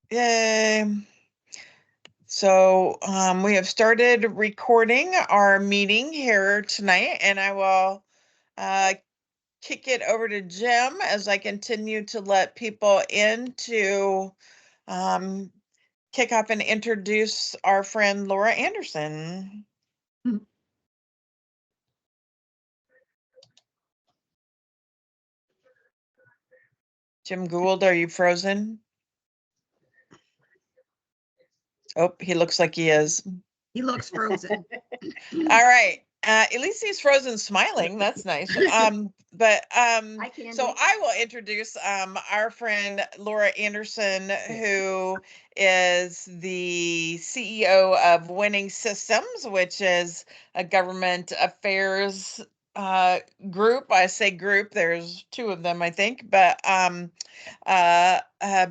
Yay. So we have started recording our meeting here tonight, and I will kick it over to Jim as I continue to let people in to kick off and introduce our friend Laura Anderson. Jim Gould, are you frozen? Oh, he looks like he is. He looks frozen. All right. At least he's frozen smiling. That's nice. So I will introduce our friend Laura Anderson, who is the CEO of Winning Systems, which is a government affairs group. I say group, there's two of them, I think, but a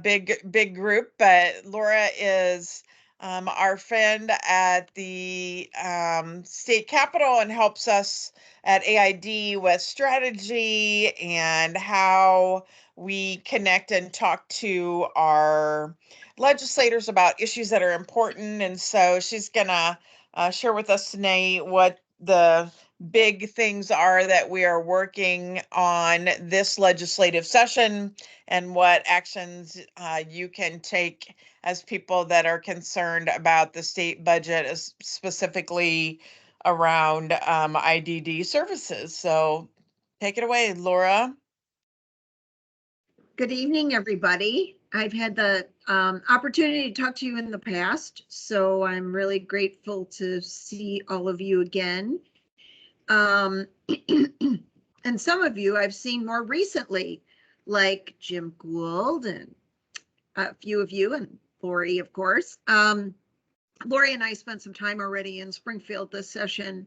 big group. But Laura is our friend at the state capitol and helps us at AID with strategy and how we connect and talk to our legislators about issues that are important. And so she's gonna share with us tonight what the big things are that we are working on this legislative session and what actions you can take as people that are concerned about the state budget, specifically around IDD services. So take it away, Laura. Good evening, everybody. I've had the opportunity to talk to you in the past, so I'm really grateful to see all of you again. And some of you I've seen more recently, like Jim Gould and a few of you, and Lori, of course. Lori and I spent some time already in Springfield this session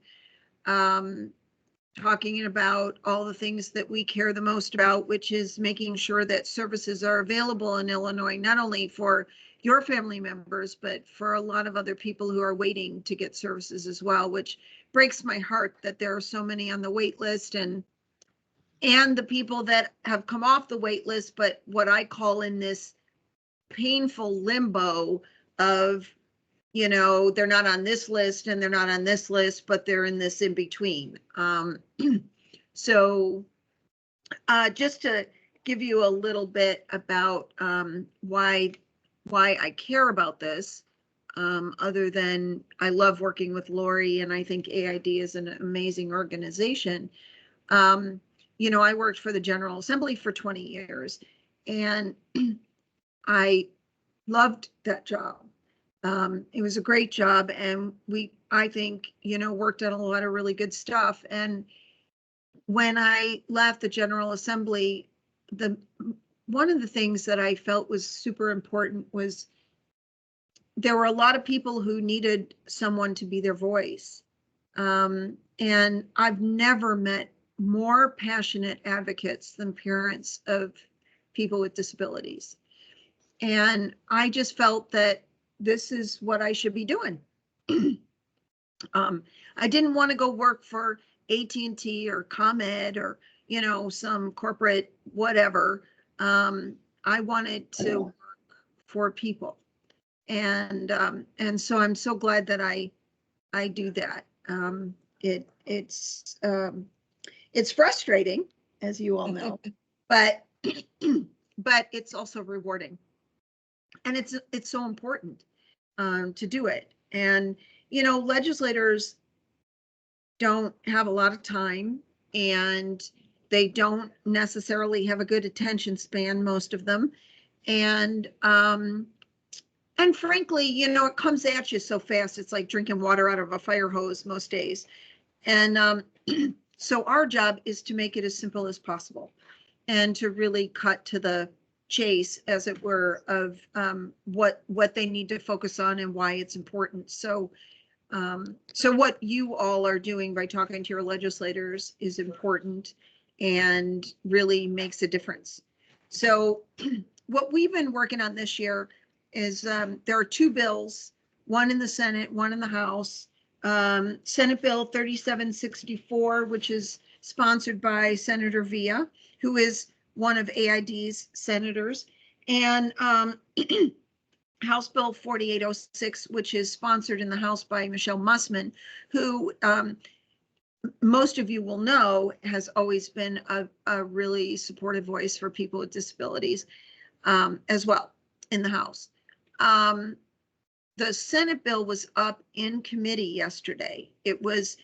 talking about all the things that we care the most about, which is making sure that services are available in Illinois, not only for your family members, but for a lot of other people who are waiting to get services as well, which breaks my heart that there are so many on the wait list, and the people that have come off the wait list, but what I call in this painful limbo of, they're not on this list and they're not on this list, but they're in this in between. So just to give you a little bit about why I care about this, other than I love working with Lori and I think AID is an amazing organization. I worked for the General Assembly for 20 years and I loved that job. It was a great job, and I think, worked on a lot of really good stuff. And when I left the General Assembly, one of the things that I felt was super important was there were a lot of people who needed someone to be their voice. And I've never met more passionate advocates than parents of people with disabilities. And I just felt that this is what I should be doing. I didn't want to go work for AT&T or ComEd or, some corporate whatever. I wanted to work for people. And so I'm so glad that I do that. It's frustrating, as you all know, but it's also rewarding. And it's so important to do it. And, legislators don't have a lot of time, and they don't necessarily have a good attention span, most of them. And frankly, it comes at you so fast. It's like drinking water out of a fire hose most days. And so our job is to make it as simple as possible and to really cut to the chase, as it were, of what they need to focus on and why it's important. So what you all are doing by talking to your legislators is important and really makes a difference. So what we've been working on this year is there are two bills, one in the Senate, one in the House. Senate Bill 3764, which is sponsored by Senator Villa, who is one of AID's senators, and House Bill 4806, which is sponsored in the House by Michelle Mussman, who most of you will know has always been a really supportive voice for people with disabilities as well in the House. The Senate bill was up in committee yesterday. It was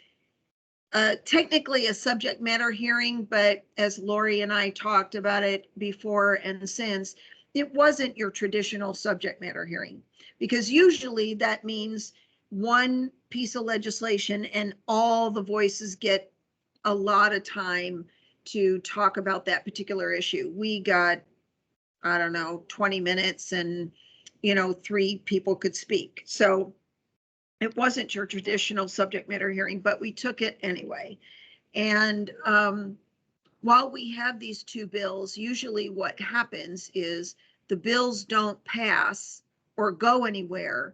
technically a subject matter hearing, but as Lori and I talked about it before and since, it wasn't your traditional subject matter hearing, because usually that means one piece of legislation and all the voices get a lot of time to talk about that particular issue. We got, I don't know, 20 minutes and, 3 people could speak. So it wasn't your traditional subject matter hearing, but we took it anyway. And while we have these 2 bills, usually what happens is the bills don't pass or go anywhere,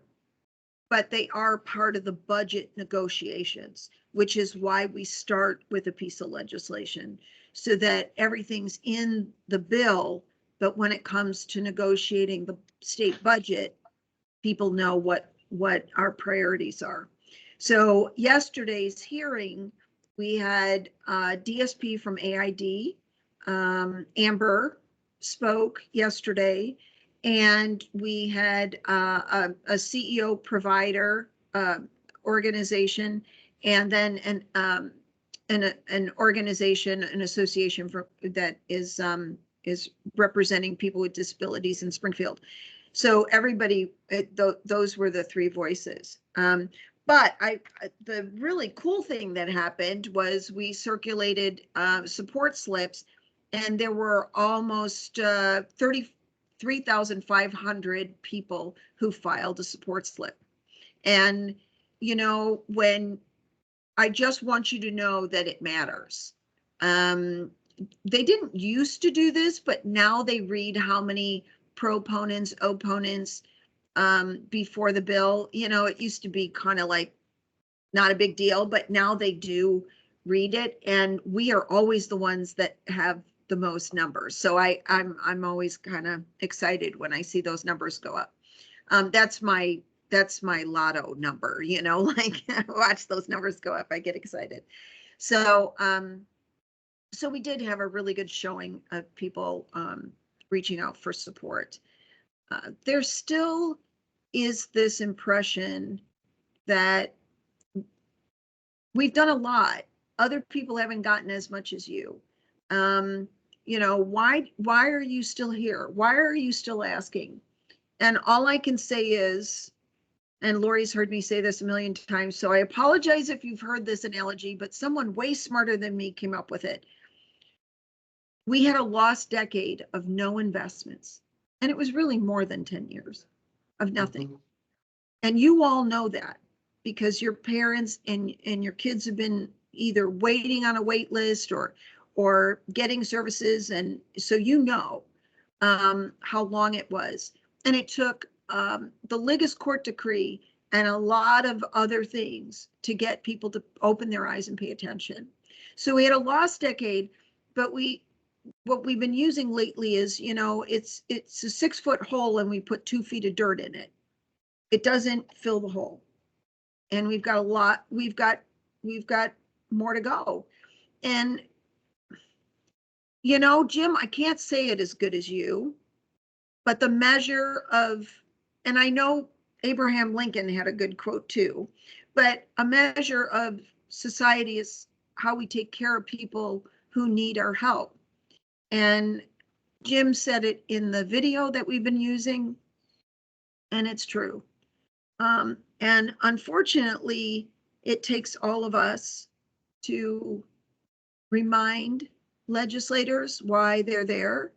but they are part of the budget negotiations, which is why we start with a piece of legislation, so that everything's in the bill, but when it comes to negotiating the state budget, people know what our priorities are. So yesterday's hearing, we had DSP from AID, Amber spoke yesterday, and we had a CEO provider organization, and then an organization, an association that is representing people with disabilities in Springfield. So everybody, those were the 3 voices. But the really cool thing that happened was we circulated support slips, and there were almost 33,500 people who filed a support slip. And, when I just want you to know that it matters. They didn't used to do this, but now they read how many proponents, opponents before the bill. It used to be kind of like not a big deal, but now they do read it, and we are always the ones that have the most numbers. So I'm always kind of excited when I see those numbers go up. That's my lotto number, like watch those numbers go up, I get excited. So so we did have a really good showing of people reaching out for support. There still is this impression that we've done a lot. Other people haven't gotten as much as you. Why are you still here? Why are you still asking? And all I can say is, and Lori's heard me say this a million times, so I apologize if you've heard this analogy, but someone way smarter than me came up with it. We had a lost decade of no investments, and it was really more than 10 years of nothing. Mm-hmm. And you all know that because your parents and your kids have been either waiting on a wait list or getting services. And so how long it was. And it took the Liggis court decree and a lot of other things to get people to open their eyes and pay attention. So we had a lost decade, but what we've been using lately is, it's a 6-foot hole and we put 2 feet of dirt in it. It doesn't fill the hole. And we've got more to go. And, Jim, I can't say it as good as you, but the measure of, and I know Abraham Lincoln had a good quote too, but a measure of society is how we take care of people who need our help. And Jim said it in the video that we've been using, and it's true. And unfortunately, it takes all of us to remind legislators why they're there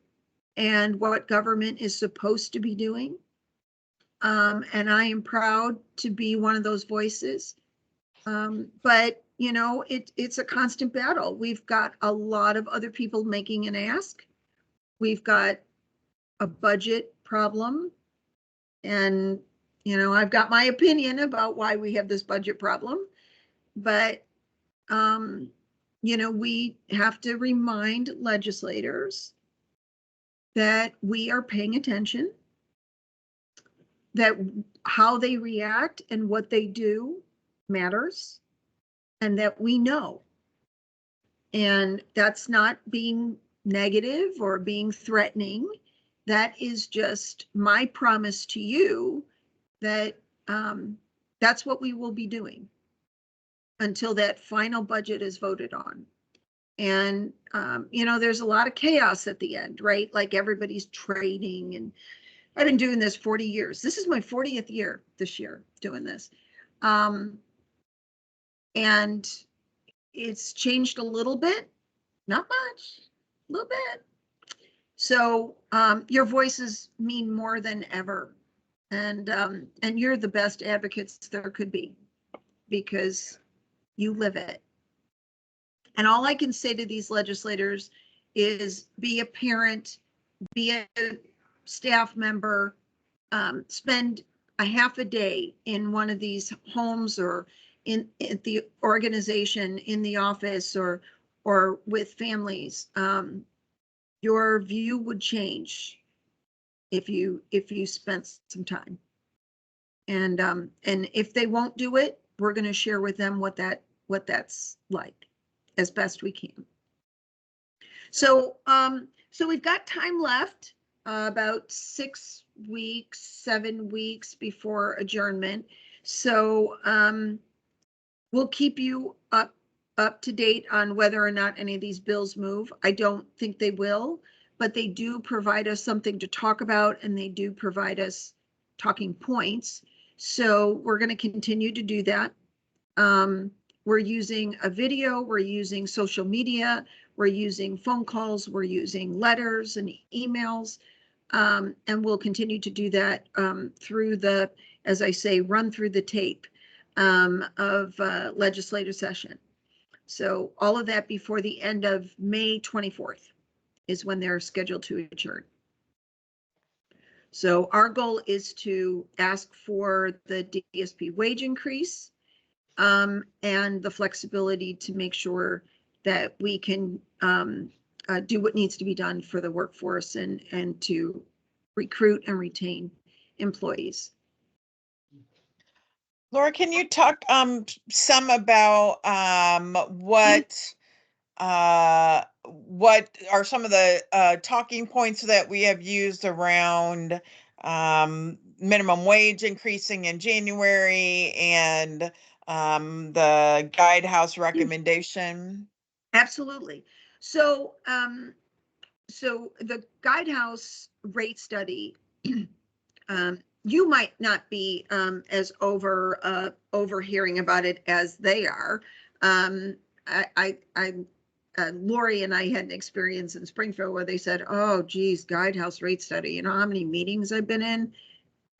and what government is supposed to be doing. And I am proud to be one of those voices. But, it's a constant battle. We've got a lot of other people making an ask. We've got a budget problem. And, I've got my opinion about why we have this budget problem. But, we have to remind legislators that we are paying attention. that how they react and what they do matters, and that we know. And that's not being negative or being threatening. That is just my promise to you that that's what we will be doing until that final budget is voted on. And, there's a lot of chaos at the end, right? Like everybody's trading, and I've been doing this 40 years. This is my 40th year this year doing this. And it's changed a little bit, not much, a little bit. So your voices mean more than ever. And you're the best advocates there could be, because you live it. And all I can say to these legislators is be a parent, be a staff member, spend a half a day in one of these homes or in the organization, in the office, or with families. Your view would change if you spent some time. And if they won't do it, we're going to share with them what that's like as best we can. So we've got time left, about 6 weeks, 7 weeks before adjournment. So we'll keep you up to date on whether or not any of these bills move. I don't think they will, but they do provide us something to talk about, and they do provide us talking points. So we're going to continue to do that. We're using a video, we're using social media, we're using phone calls, we're using letters and emails, and we'll continue to do that through the, as I say, run through the tape of legislative session. So all of that before the end of May 24th is when they're scheduled to adjourn. So our goal is to ask for the DSP wage increase, and the flexibility to make sure that we can do what needs to be done for the workforce and to recruit and retain employees. Laura, can you talk some about what are some of the talking points that we have used around minimum wage increasing in January and the Guidehouse recommendation? Absolutely. So so the Guidehouse rate study, you might not be as overhearing about it as they are. Lori and I had an experience in Springfield where they said, "Oh, geez, Guidehouse rate study. You know how many meetings I've been in?"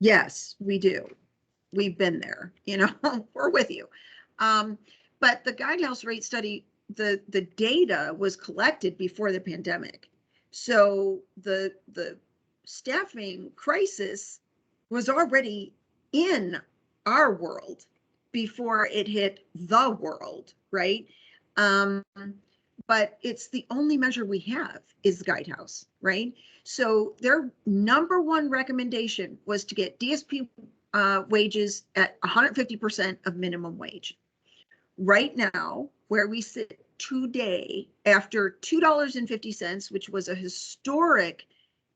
Yes, we do. We've been there. We're with you. But the Guidehouse rate study, the data was collected before the pandemic, so the staffing crisis was already in our world before it hit the world, right? But it's the only measure we have is the Guidehouse, right? So their number one recommendation was to get DSP wages at 150% of minimum wage. Right now, where we sit today, after $2.50, which was a historic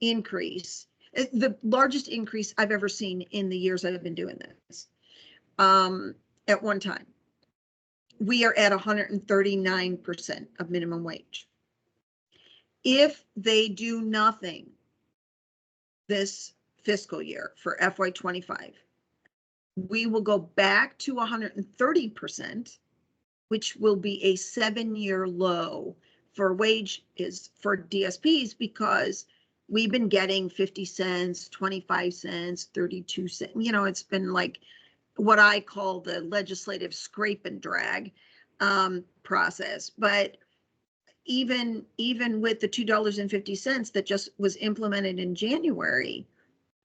increase, the largest increase I've ever seen in the years I've been doing this, at one time, we are at 139% of minimum wage. If they do nothing this fiscal year for FY25, we will go back to 130%, which will be a 7-year low for wages for DSPs, because we've been getting 50 cents, 25 cents, 32 cents. It's been like what I call the legislative scrape and drag process. But even with the $2.50 that just was implemented in January,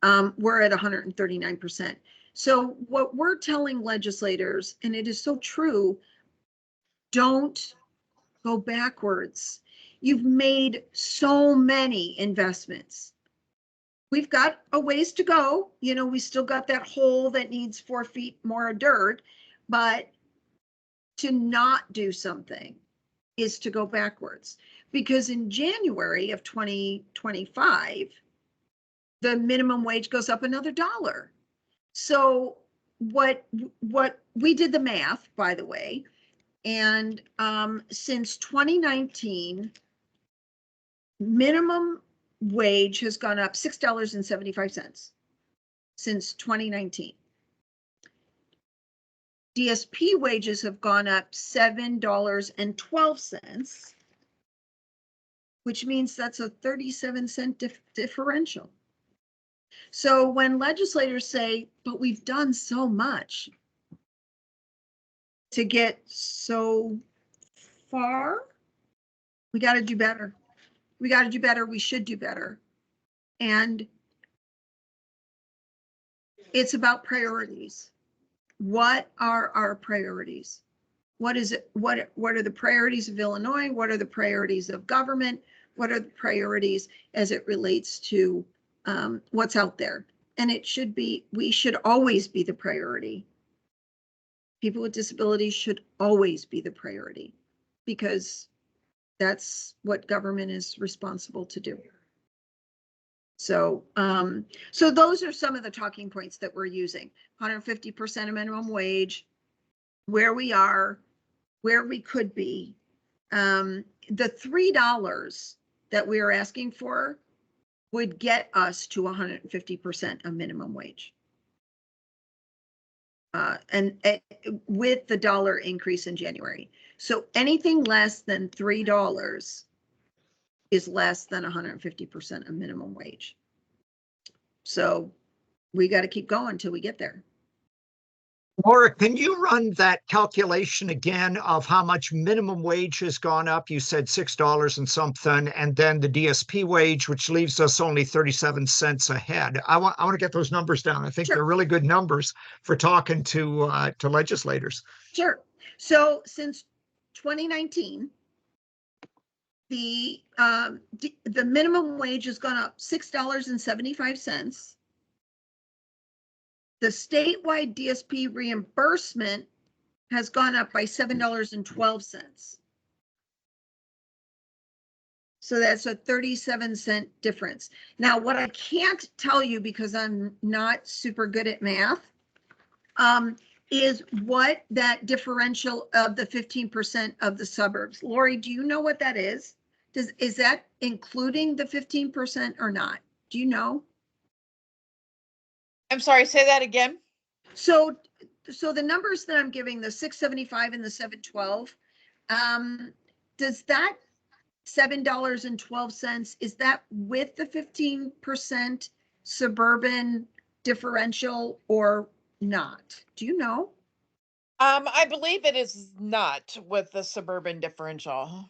we're at 139%. So what we're telling legislators, and it is so true, don't go backwards. You've made so many investments. we've got a ways to go. You know, we still got that hole that needs 4 feet more of dirt, but to not do something is to go backwards. Because in January of 2025, the minimum wage goes up another $1. So what we did the math, by the way, and since 2019, minimum wage has gone up $6.75 since 2019. DSP wages have gone up $7.12, which means that's a 37-cent differential. So when legislators say, but we've done so much to get so far, we got to do better. We got to do better. We should do better. And it's about priorities. What are our priorities? What is it? What are the priorities of Illinois? What are the priorities of government? What are the priorities as it relates to what's out there? And it should be, we should always be the priority. People with disabilities should always be the priority because that's what government is responsible to do. So, so those are some of the talking points that we're using. 150% of minimum wage, where we are, where we could be. The $3 that we are asking for would get us to 150% of minimum wage. And with the dollar increase in January. So anything less than $3 is less than 150% of minimum wage. So we got to keep going until we get there. Laura, can you run that calculation again of how much minimum wage has gone up? You said $6 and something, and then the DSP wage, which leaves us only 37 cents ahead. I want to get those numbers down. I think Sure. they're really good numbers for talking to legislators. Sure. So since 2019, the minimum wage has gone up $6.75. The statewide DSP reimbursement has gone up by $7.12. So that's a 37-cent difference. Now, what I can't tell you because I'm not super good at math is what that differential of the 15% of the suburbs. Lori, do you know what that is? Is that including the 15% or not? Do you know? I'm sorry, say that again. So the numbers that I'm giving, the 675 and the 712, does that $7.12, is that with the 15% suburban differential or not? Do you know? I believe it is not with the suburban differential.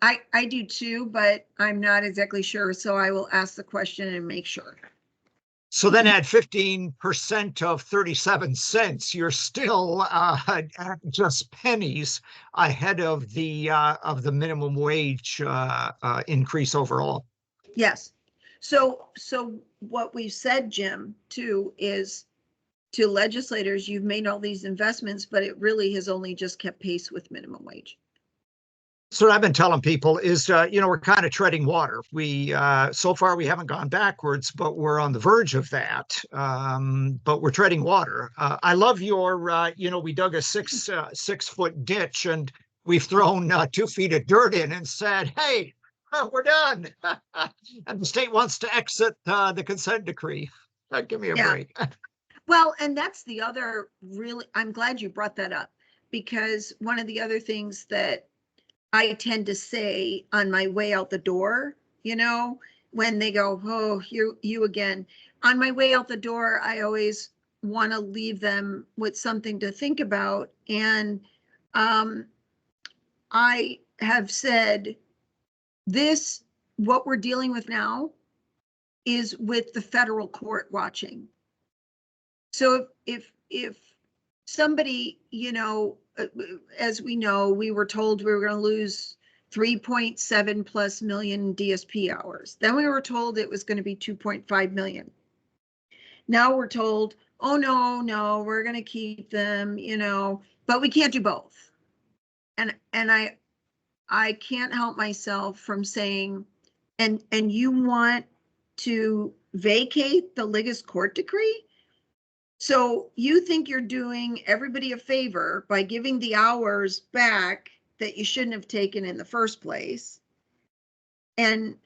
I do too, but I'm not exactly sure. So I will ask the question and make sure. So then add 15% of 37 cents, you're still just pennies ahead of the minimum wage increase overall. Yes. So what we've said, Jim, too, is to legislators, you've made all these investments, but it really has only just kept pace with minimum wage. So what I've been telling people is, we're kind of treading water. We so far we haven't gone backwards, but we're on the verge of that. But we're treading water. I love your, we dug a 6-foot ditch and we've thrown 2 feet of dirt in and said, hey, we're done. And the state wants to exit the consent decree. Give me a break. Well, and that's the other really, I'm glad you brought that up because one of the other things that I tend to say on my way out the door, when they go, oh, you again. On my way out the door, I always want to leave them with something to think about. And I have said what we're dealing with now is with the federal court watching. So if somebody, as we know, we were told we were going to lose 3.7 plus million DSP hours. Then we were told it was going to be 2.5 million. Now we're told, oh no, we're going to keep them, but we can't do both. And I can't help myself from saying, and you want to vacate the Liggett court decree? So you think you're doing everybody a favor by giving the hours back that you shouldn't have taken in the first place. And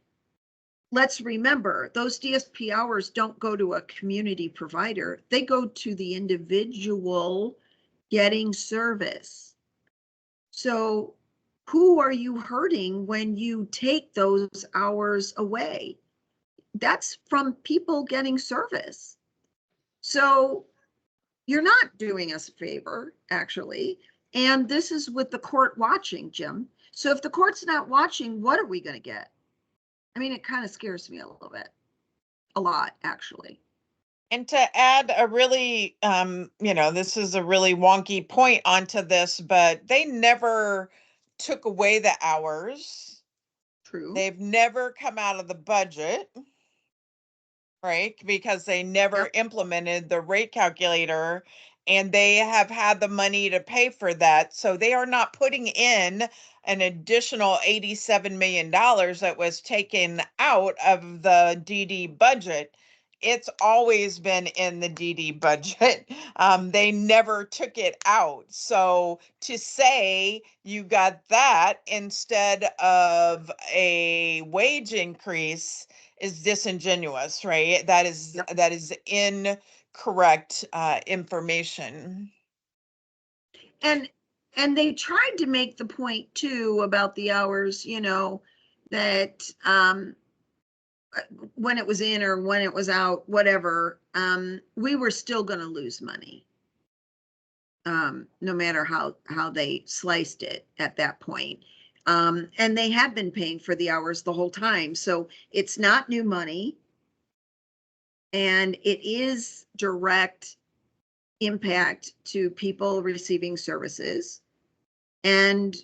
let's remember, those DSP hours don't go to a community provider. They go to the individual getting service. So who are you hurting when you take those hours away? That's from people getting service. So you're not doing us a favor, actually. And this is with the court watching, Jim. So if the court's not watching, what are we going to get? I mean, it kind of scares me a little bit. A lot, actually. And to add a really, this is a really wonky point onto this, but they never took away the hours. True. They've never come out of the budget, right? Because they never implemented the rate calculator, and they have had the money to pay for that. So they are not putting in an additional $87 million that was taken out of the DD budget. It's always been in the DD budget. They never took it out. So to say you got that instead of a wage increase is disingenuous, right? That is incorrect information. And they tried to make the point too about the hours, that when it was in or when it was out, whatever, we were still going to lose money, no matter how they sliced it at that point. And they have been paying for the hours the whole time. So it's not new money. And it is direct impact to people receiving services. And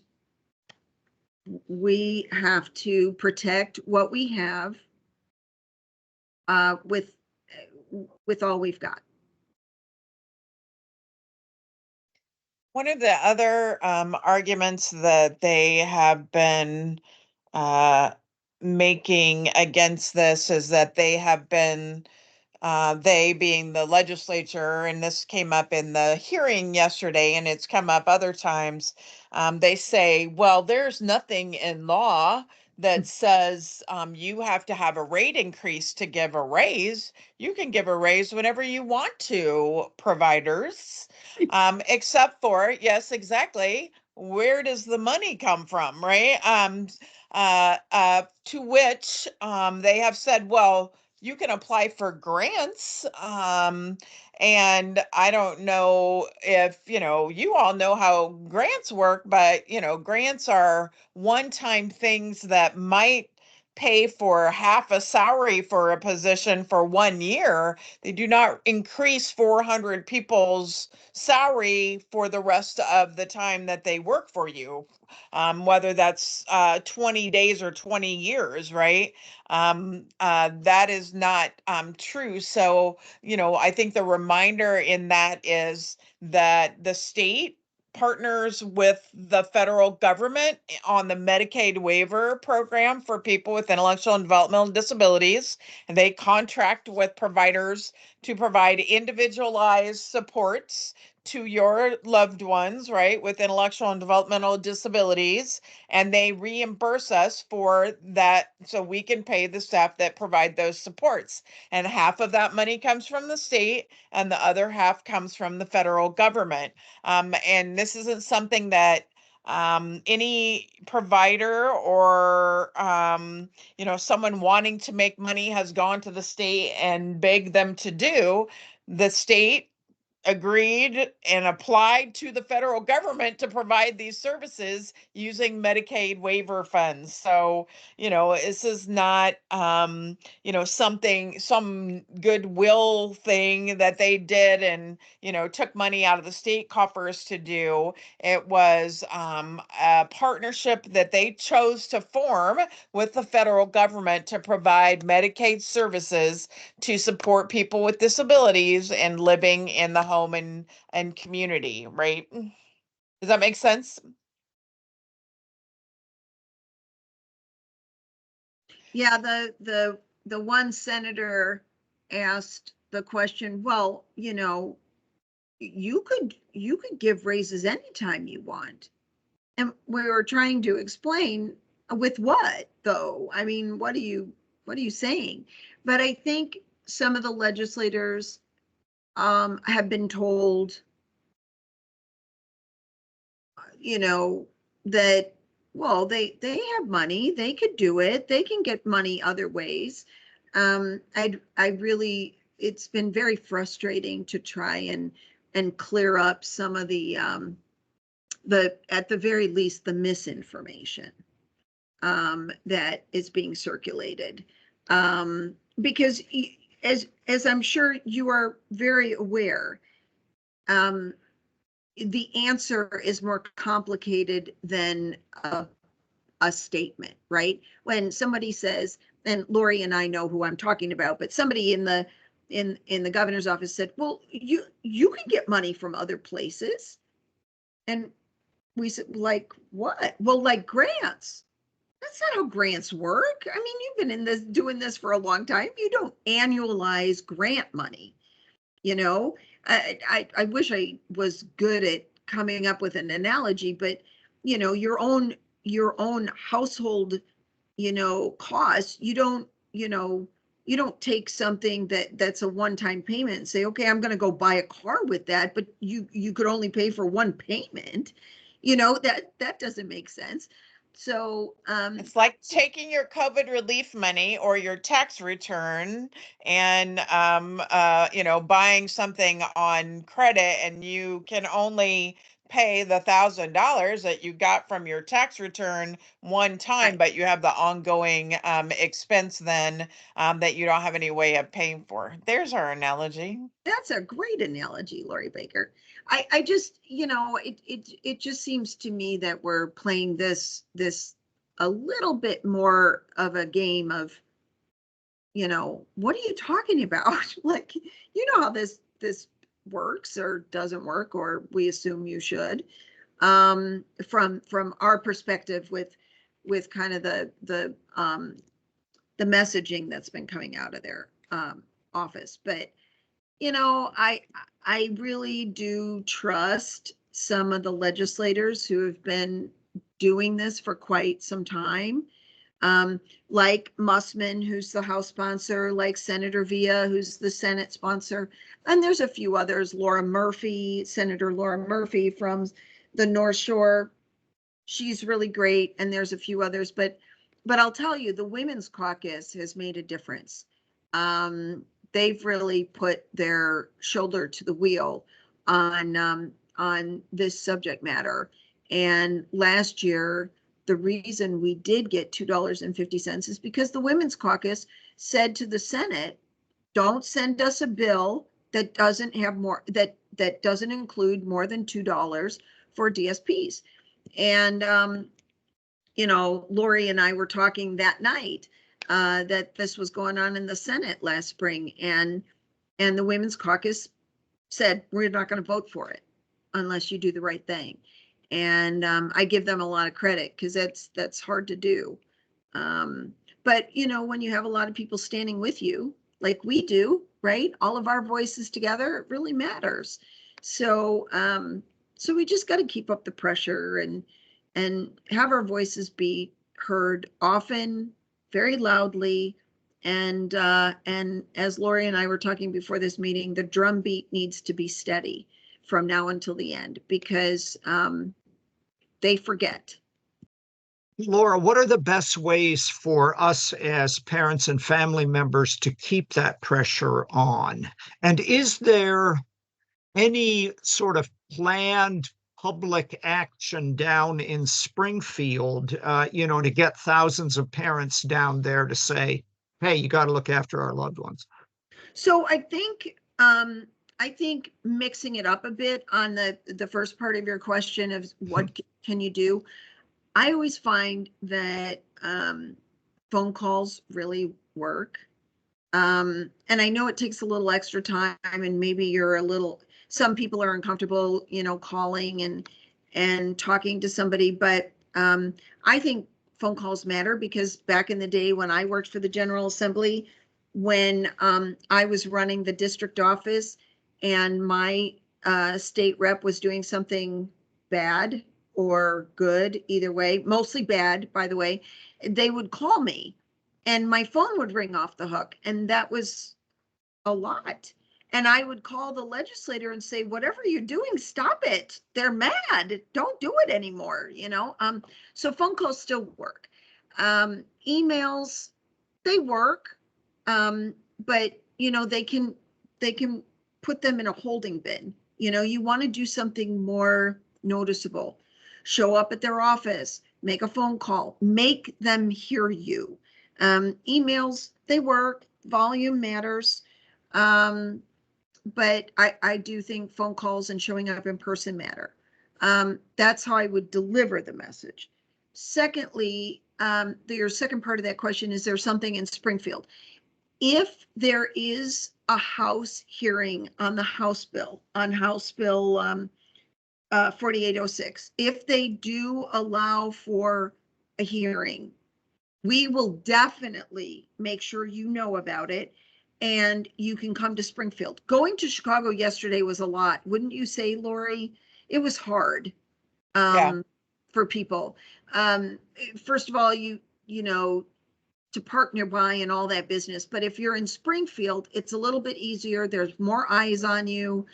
we have to protect what we have with all we've got. One of the other arguments that they have been making against this is that they have been, they being the legislature, and this came up in the hearing yesterday and it's come up other times, they say, well, there's nothing in law that says you have to have a rate increase to give a raise. You can give a raise whenever you want to, providers. Except for, yes, exactly, where does the money come from, right? To which they have said, well, you can apply for grants. And I don't know if, you all know how grants work, but, grants are one-time things that might pay for half a salary for a position for 1 year. They do not increase 400 people's salary for the rest of the time that they work for you, whether that's 20 days or 20 years, right? That is not true. So, I think the reminder in that is that the state partners with the federal government on the Medicaid waiver program for people with intellectual and developmental disabilities. And they contract with providers to provide individualized supports to your loved ones, right, with intellectual and developmental disabilities. And they reimburse us for that so we can pay the staff that provide those supports. And half of that money comes from the state and the other half comes from the federal government. And this isn't something that any provider or someone wanting to make money has gone to the state and begged them to do. The state agreed and applied to the federal government to provide these services using Medicaid waiver funds. So, this is not, some goodwill thing that they did and, took money out of the state coffers to do. It was a partnership that they chose to form with the federal government to provide Medicaid services to support people with disabilities and living in the home and community, right? Does that make sense? Yeah, the one senator asked the question, well, you could give raises anytime you want. And we were trying to explain with what though? I mean, what are you saying? But I think some of the legislators have been told, that, well, they have money, they could do it, they can get money other ways. I really, it's been very frustrating to try and clear up some of the at the very least the misinformation that is being circulated, because as I'm sure you are very aware, the answer is more complicated than a statement, right? When somebody says, and Lori and I know who I'm talking about, but somebody in the governor's office said, well, you can get money from other places. And we said, like what? Well, like grants. That's not how grants work. I mean, you've been doing this for a long time. You don't annualize grant money. I wish I was good at coming up with an analogy, but your own household, costs, you don't take something that's a one-time payment and say, okay, I'm going to go buy a car with that, but you could only pay for one payment. That doesn't make sense. So it's like taking your COVID relief money or your tax return and buying something on credit, and you can only pay the $1,000 that you got from your tax return one time, right. but you have the ongoing expense then that you don't have any way of paying for. There's our analogy. That's a great analogy, Lori Baker. I just, it just seems to me that we're playing this a little bit more of a game of, what are you talking about? Like, how this works or doesn't work, or we assume you should. From our perspective with kind of the messaging that's been coming out of their office. But I really do trust some of the legislators who have been doing this for quite some time, like Mussman, who's the House sponsor, like Senator Villa, who's the Senate sponsor, and there's a few others. Senator Laura Murphy from the North Shore, she's really great, and there's a few others. But I'll tell you, the Women's Caucus has made a difference. They've really put their shoulder to the wheel on this subject matter. And last year, the reason we did get $2.50 is because the Women's Caucus said to the Senate, don't send us a bill that doesn't have more, that doesn't include more than $2 for DSPs. And Lori and I were talking that night that this was going on in the Senate last spring, and the Women's Caucus said, we're not going to vote for it unless you do the right thing. And I give them a lot of credit, because that's hard to do. But when you have a lot of people standing with you, like we do, right? All of our voices together, it really matters. So we just got to keep up the pressure and have our voices be heard often, very loudly. And as Lori and I were talking before this meeting, the drumbeat needs to be steady from now until the end, because they forget. Laura, what are the best ways for us as parents and family members to keep that pressure on? And is there any sort of planned public action down in Springfield, to get thousands of parents down there to say, hey, you got to look after our loved ones? So I think mixing it up a bit on the first part of your question of what can you do? I always find that phone calls really work. And I know it takes a little extra time, and maybe some people are uncomfortable, calling and talking to somebody, but I think phone calls matter, because back in the day when I worked for the General Assembly, when I was running the district office and my state rep was doing something bad or good, either way, mostly bad, by the way, they would call me and my phone would ring off the hook. And that was a lot. And I would call the legislator and say, whatever you're doing, stop it. They're mad. Don't do it anymore. So phone calls still work. Emails, they work. But they can put them in a holding bin. You want to do something more noticeable. Show up at their office, make a phone call, make them hear you. Emails, they work, volume matters. But I do think phone calls and showing up in person matter. That's how I would deliver the message. Secondly, your second part of that question, is there something in Springfield? If there is a House hearing on the House bill, on House Bill 4806, if they do allow for a hearing, we will definitely make sure you know about it, and you can come to Springfield. Going to Chicago yesterday was a lot, wouldn't you say, Lori? It was hard Yeah. for people. First of all, you know, to park nearby and all that business. But if you're in Springfield, it's a little bit easier. There's more eyes on you.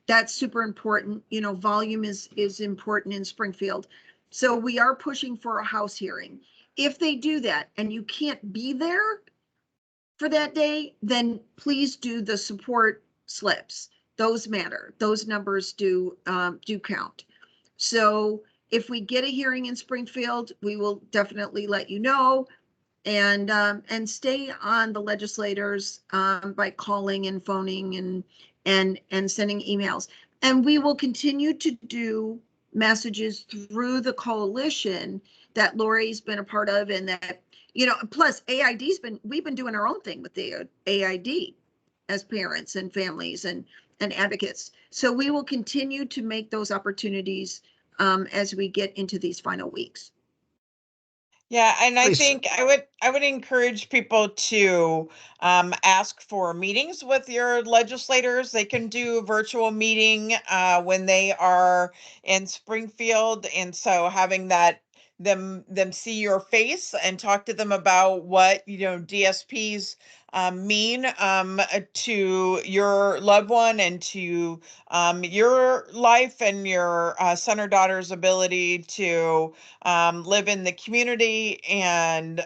That's super important. Volume is important in Springfield. So we are pushing for a House hearing. If they do that and you can't be there for that day, then please do the support slips. Those matter. Those numbers do count. So if we get a hearing in Springfield, we will definitely let you know, and stay on the legislators by calling and phoning and sending emails. And we will continue to do messages through the coalition that Lori's been a part of, and that, plus we've been doing our own thing with the AID as parents and families and advocates. So we will continue to make those opportunities as we get into these final weeks. Yeah, and I Please. think I would encourage people to ask for meetings with your legislators. They can do a virtual meeting when they are in Springfield, and so having them see your face and talk to them about what DSPs mean to your loved one and to your life and your son or daughter's ability to live in the community, and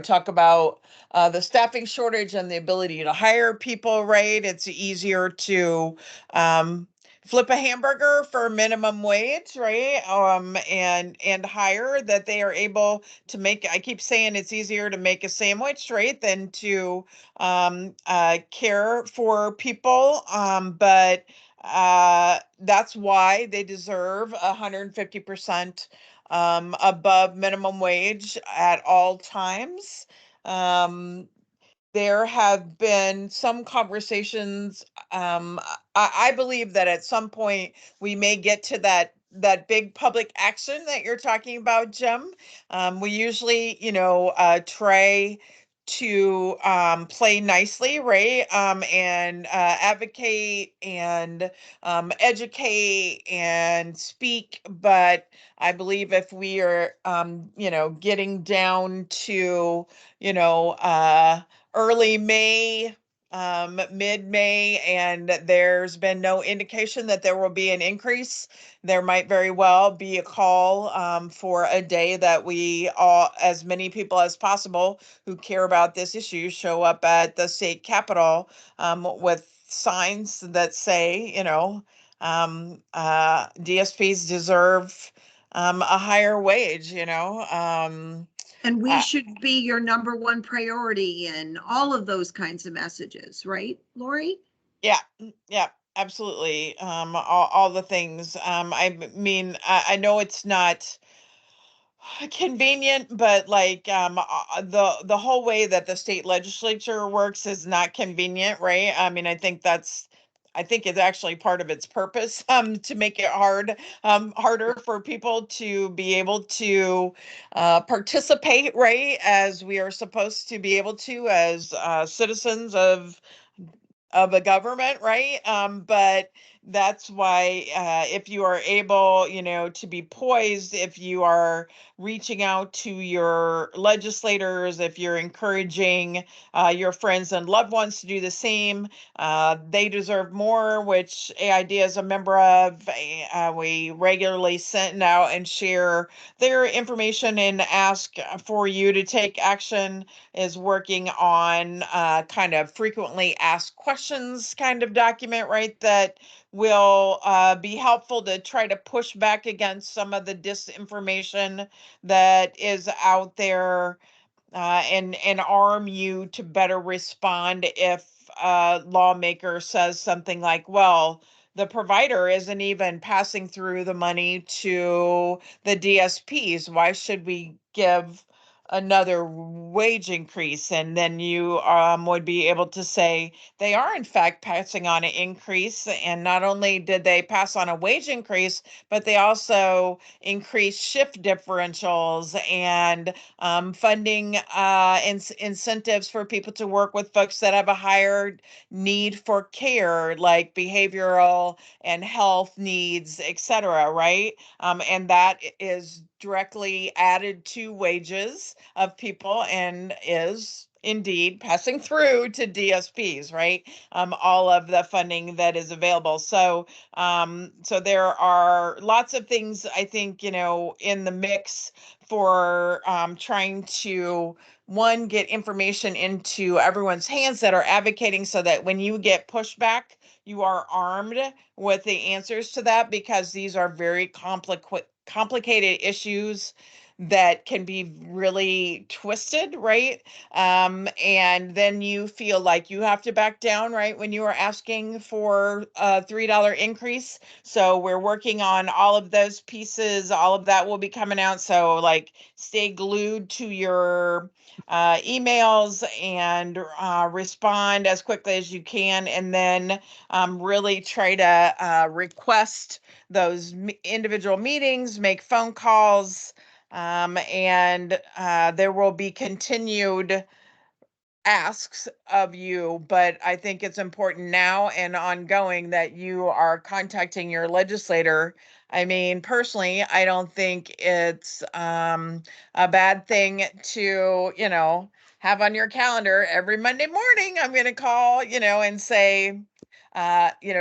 talk about the staffing shortage and the ability to hire people. Right, it's easier to flip a hamburger for minimum wage, right? And hire, that they are able to make. I keep saying it's easier to make a sandwich, right, than to care for people. But that's why they deserve 150% above minimum wage at all times. There have been some conversations. I believe that at some point we may get to that big public action that you're talking about, Jim. We usually, try to play nicely, right? And advocate and educate and speak. But I believe if we are, getting down to, early May, mid-May, and there's been no indication that there will be an increase, there might very well be a call for a day that we all, as many people as possible who care about this issue, show up at the state capitol with signs that say, DSPs deserve a higher wage, And we uh, should be your number one priority and all of those kinds of messages, right, Lori? yeah, yeah, absolutely. All the things. I know it's not convenient, but like the whole way that the state legislature works is not convenient, right? I mean, I think it's actually part of its purpose to make it harder for people to be able to participate, right, as we are supposed to be able to as citizens of a government, right? But that's why if you are able, to be poised, if you are reaching out to your legislators, if you're encouraging your friends and loved ones to do the same, they deserve more, which AID is a member of. We regularly send out and share their information and ask for you to take action, is working on kind of frequently asked questions kind of document, right? That will be helpful to try to push back against some of the disinformation that is out there, and arm you to better respond if a lawmaker says something like, well, the provider isn't even passing through the money to the DSPs. Why should we give another wage increase? And then you would be able to say they are in fact passing on an increase. And not only did they pass on a wage increase, but they also increased shift differentials and funding incentives for people to work with folks that have a higher need for care, like behavioral and health needs, et cetera, right? And that is directly added to wages of people and is indeed passing through to DSPs, right? All of the funding that is available. So there are lots of things, I think, in the mix for trying to, one, get information into everyone's hands that are advocating, so that when you get pushback, you are armed with the answers to that, because these are very complicated issues that can be really twisted, right? And then you feel like you have to back down, right, when you are asking for a $3 increase. So we're working on all of those pieces. All of that will be coming out. So like, stay glued to your emails and respond as quickly as you can. And then really try to request those individual meetings, make phone calls, and there will be continued asks of you, but I think it's important now and ongoing that you are contacting your legislator. I mean, personally, I don't think it's a bad thing to, have on your calendar every Monday morning. I'm going to call, and say,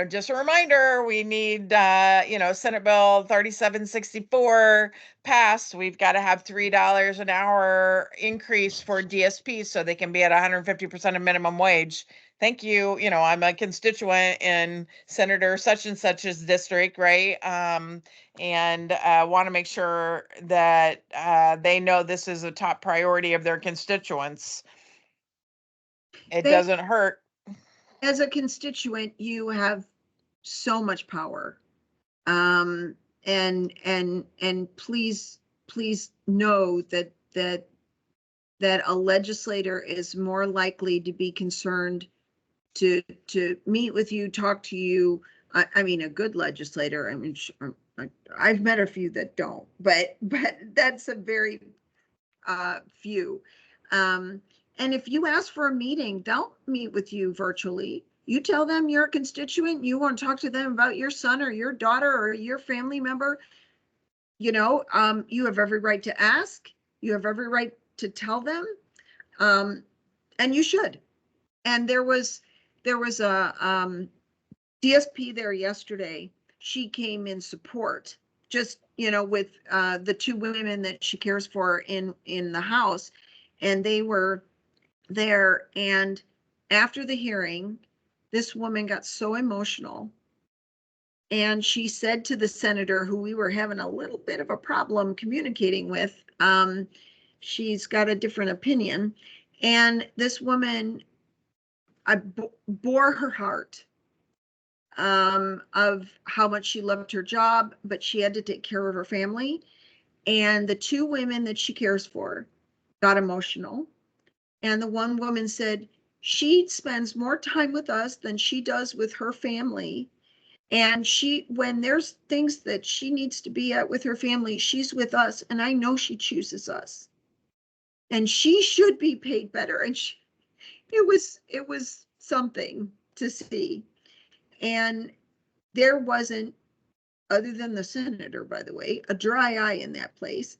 just a reminder, we need, Senate Bill 3764 passed. We've got to have $3 an hour increase for DSPs so they can be at 150% of minimum wage. Thank you. I'm a constituent in Senator such and such's district, right? And want to make sure that they know this is a top priority of their constituents. It doesn't hurt. As a constituent, you have so much power. And please know that a legislator is more likely to be concerned to meet with you, talk to you. I mean, a good legislator. I mean, I've met a few that don't, but that's a very few. And if you ask for a meeting, they'll meet with you virtually. You tell them you're a constituent, you want to talk to them about your son or your daughter or your family member, you have every right to ask. You have every right to tell them, and you should. And there was a DSP there yesterday. She came in support, just with the two women that she cares for in the house, and they were there. And after the hearing, this woman got so emotional. And she said to the senator, who we were having a little bit of a problem communicating with, she's got a different opinion. And this woman, I bore her heart of how much she loved her job, but she had to take care of her family. And the two women that she cares for got emotional. And the one woman said, she spends more time with us than she does with her family. And when there's things that she needs to be at with her family, she's with us. And I know she chooses us. And she should be paid better. And it was something to see. And there wasn't, other than the senator, by the way, a dry eye in that place.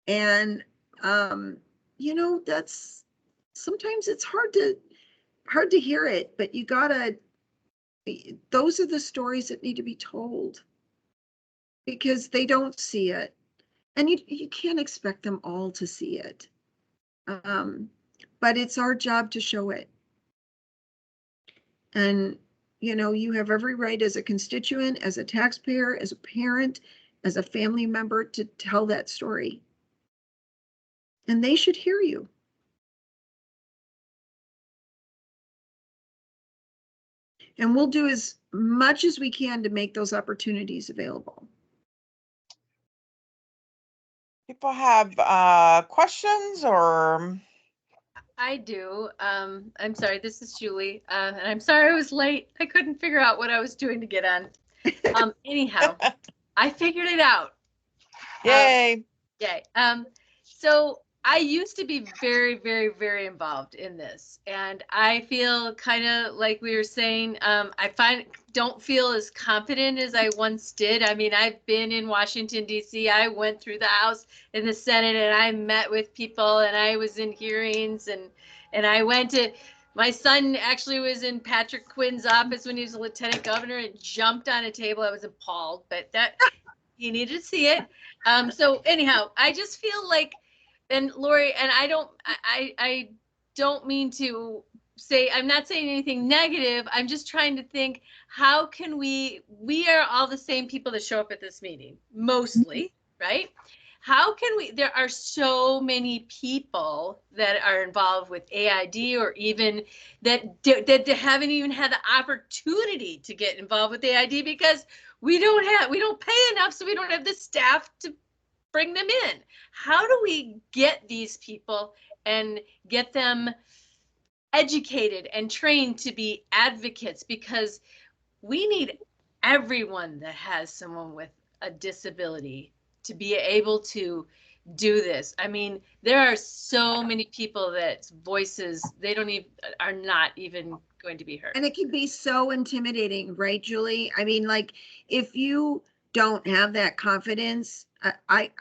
And, that's, sometimes it's hard to hear it, but those are the stories that need to be told, because they don't see it. And you can't expect them all to see it. But it's our job to show it. And, you have every right as a constituent, as a taxpayer, as a parent, as a family member to tell that story. And they should hear you. And we'll do as much as we can to make those opportunities available. People have questions or? I do. I'm sorry, this is Julie. And I'm sorry I was late. I couldn't figure out what I was doing to get on. Anyhow, I figured it out. Yay. Yay. So I used to be very, very, very involved in this. And I feel kind of like we were saying, don't feel as confident as I once did. I mean, I've been in Washington, D.C. I went through the House and the Senate, and I met with people, and I was in hearings, and I went to, my son actually was in Patrick Quinn's office when he was a lieutenant governor and jumped on a table. I was appalled, but he needed to see it. So anyhow, I just feel like, and Lori, and I don't mean to say, I'm not saying anything negative. I'm just trying to think, how can we are all the same people that show up at this meeting, mostly, right? How can there are so many people that are involved with AID, or even that haven't even had the opportunity to get involved with AID because we don't pay enough, so we don't have the staff to bring them in. How do we get these people and get them educated and trained to be advocates? Because we need everyone that has someone with a disability to be able to do this. I mean, there are so many people that voices, are not even going to be heard. And it can be so intimidating, right, Julie? I mean, like, if you don't have that confidence, I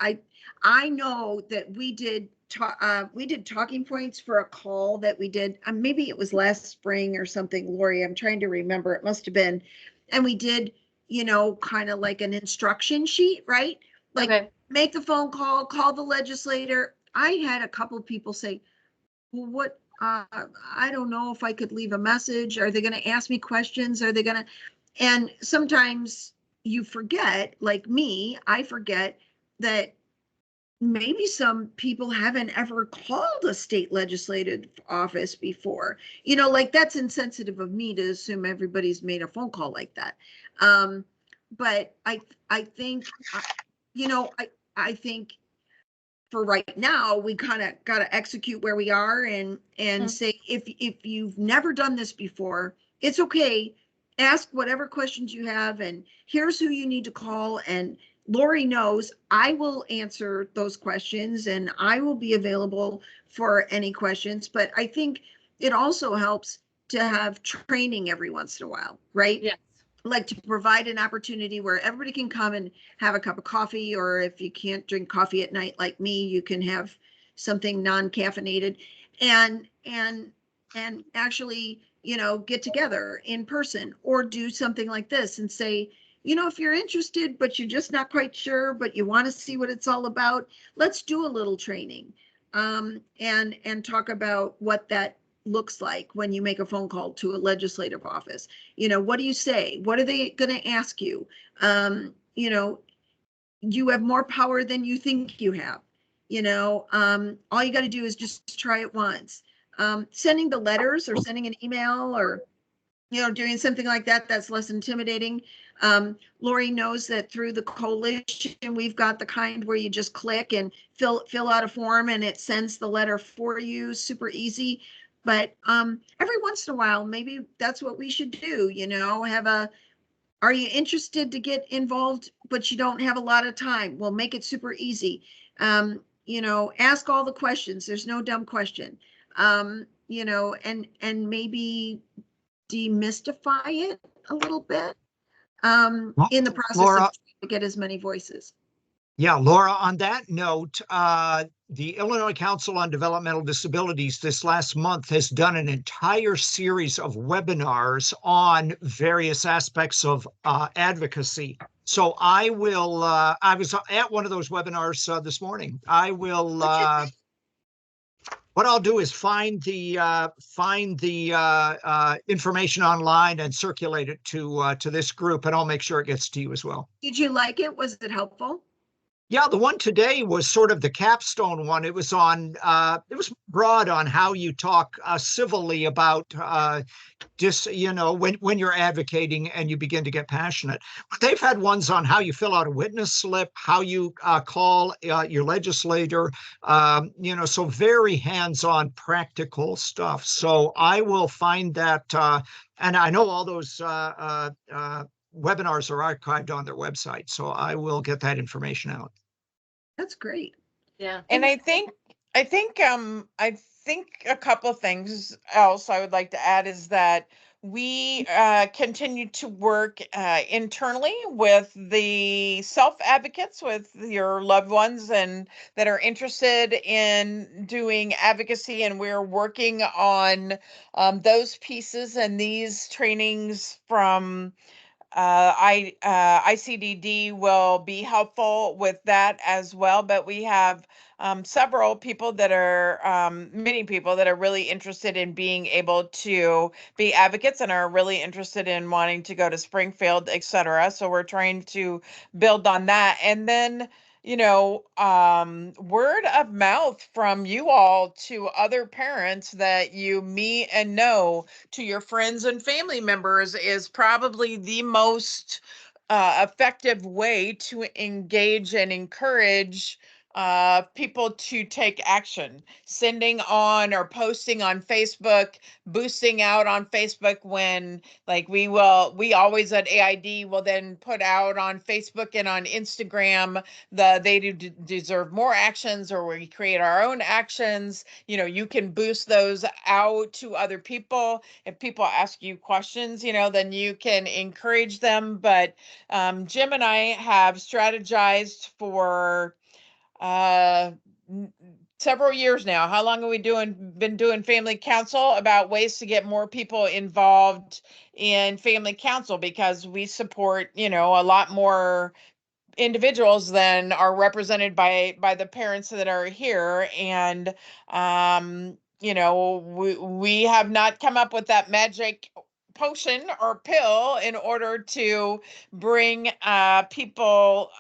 know that we did talking points for a call that we did. Maybe it was last spring or something, Lori. I'm trying to remember. It must have been. And we did, kind of like an instruction sheet, right? Like, okay, make the phone call the legislator. I had a couple of people say, well, what? I don't know if I could leave a message. Are they going to ask me questions? Are they going to? And sometimes you forget, like me, I forget that maybe some people haven't ever called a state legislative office before. Like, that's insensitive of me to assume everybody's made a phone call like that. But I think, I think for right now, we kind of got to execute where we are and say, if you've never done this before, it's okay. Ask whatever questions you have, and here's who you need to call. And Lori knows I will answer those questions, and I will be available for any questions. But I think it also helps to have training every once in a while, right? Yes. Like, to provide an opportunity where everybody can come and have a cup of coffee, or if you can't drink coffee at night like me, you can have something non-caffeinated, and actually, get together in person, or do something like this and say, if you're interested, but you're just not quite sure, but you want to see what it's all about, let's do a little training, and talk about what that looks like when you make a phone call to a legislative office. You know, what do you say? What are they going to ask you? You know, you have more power than you think you have. You know, all you got to do is just try it once. Sending the letters or sending an email or, you know, doing something like that, that's less intimidating. Lori knows that through the coalition, we've got the kind where you just click and fill out a form and it sends the letter for you, super easy. But every once in a while, maybe that's what we should do, you know, are you interested to get involved, but you don't have a lot of time? Well, make it super easy. You know, ask all the questions. There's no dumb question. You know, and maybe demystify it a little bit in the process Laura, of trying to get as many voices. yeah, Laura, on that note, the Illinois Council on Developmental Disabilities this last month has done an entire series of webinars on various aspects of advocacy. So I will, I was at one of those webinars this morning. I will, what I'll do is find the information online and circulate it to this group, and I'll make sure it gets to you as well. Did you like it? Was it helpful? Yeah, the one today was sort of the capstone one. It was on, it was broad on how you talk civilly about just, you know, when you're advocating and you begin to get passionate. But they've had ones on how you fill out a witness slip, how you call your legislator, you know, so very hands-on practical stuff. So I will find that, and I know all those webinars are archived on their website, so I will get that information out. That's great. Yeah. And I think a couple things else I would like to add is that we continue to work internally with the self advocates, with your loved ones, and that are interested in doing advocacy. And we're working on those pieces and these trainings from ICDD will be helpful with that as well. But we have several people that are, many people that are really interested in being able to be advocates and are really interested in wanting to go to Springfield, et cetera. So we're trying to build on that. And then, you know, word of mouth from you all to other parents that you meet and know, to your friends and family members, is probably the most effective way to engage and encourage people to take action. Sending on or posting on Facebook, boosting out on Facebook when, like, we always at AID will then put out on Facebook and on Instagram they deserve more actions, or we create our own actions. You know, you can boost those out to other people. If people ask you questions, you know, then you can encourage them. But Jim and I have strategized for several years now. How long have we been doing family council, about ways to get more people involved in family council, because we support, you know, a lot more individuals than are represented by the parents that are here. And you know, we have not come up with that magic potion or pill in order to bring people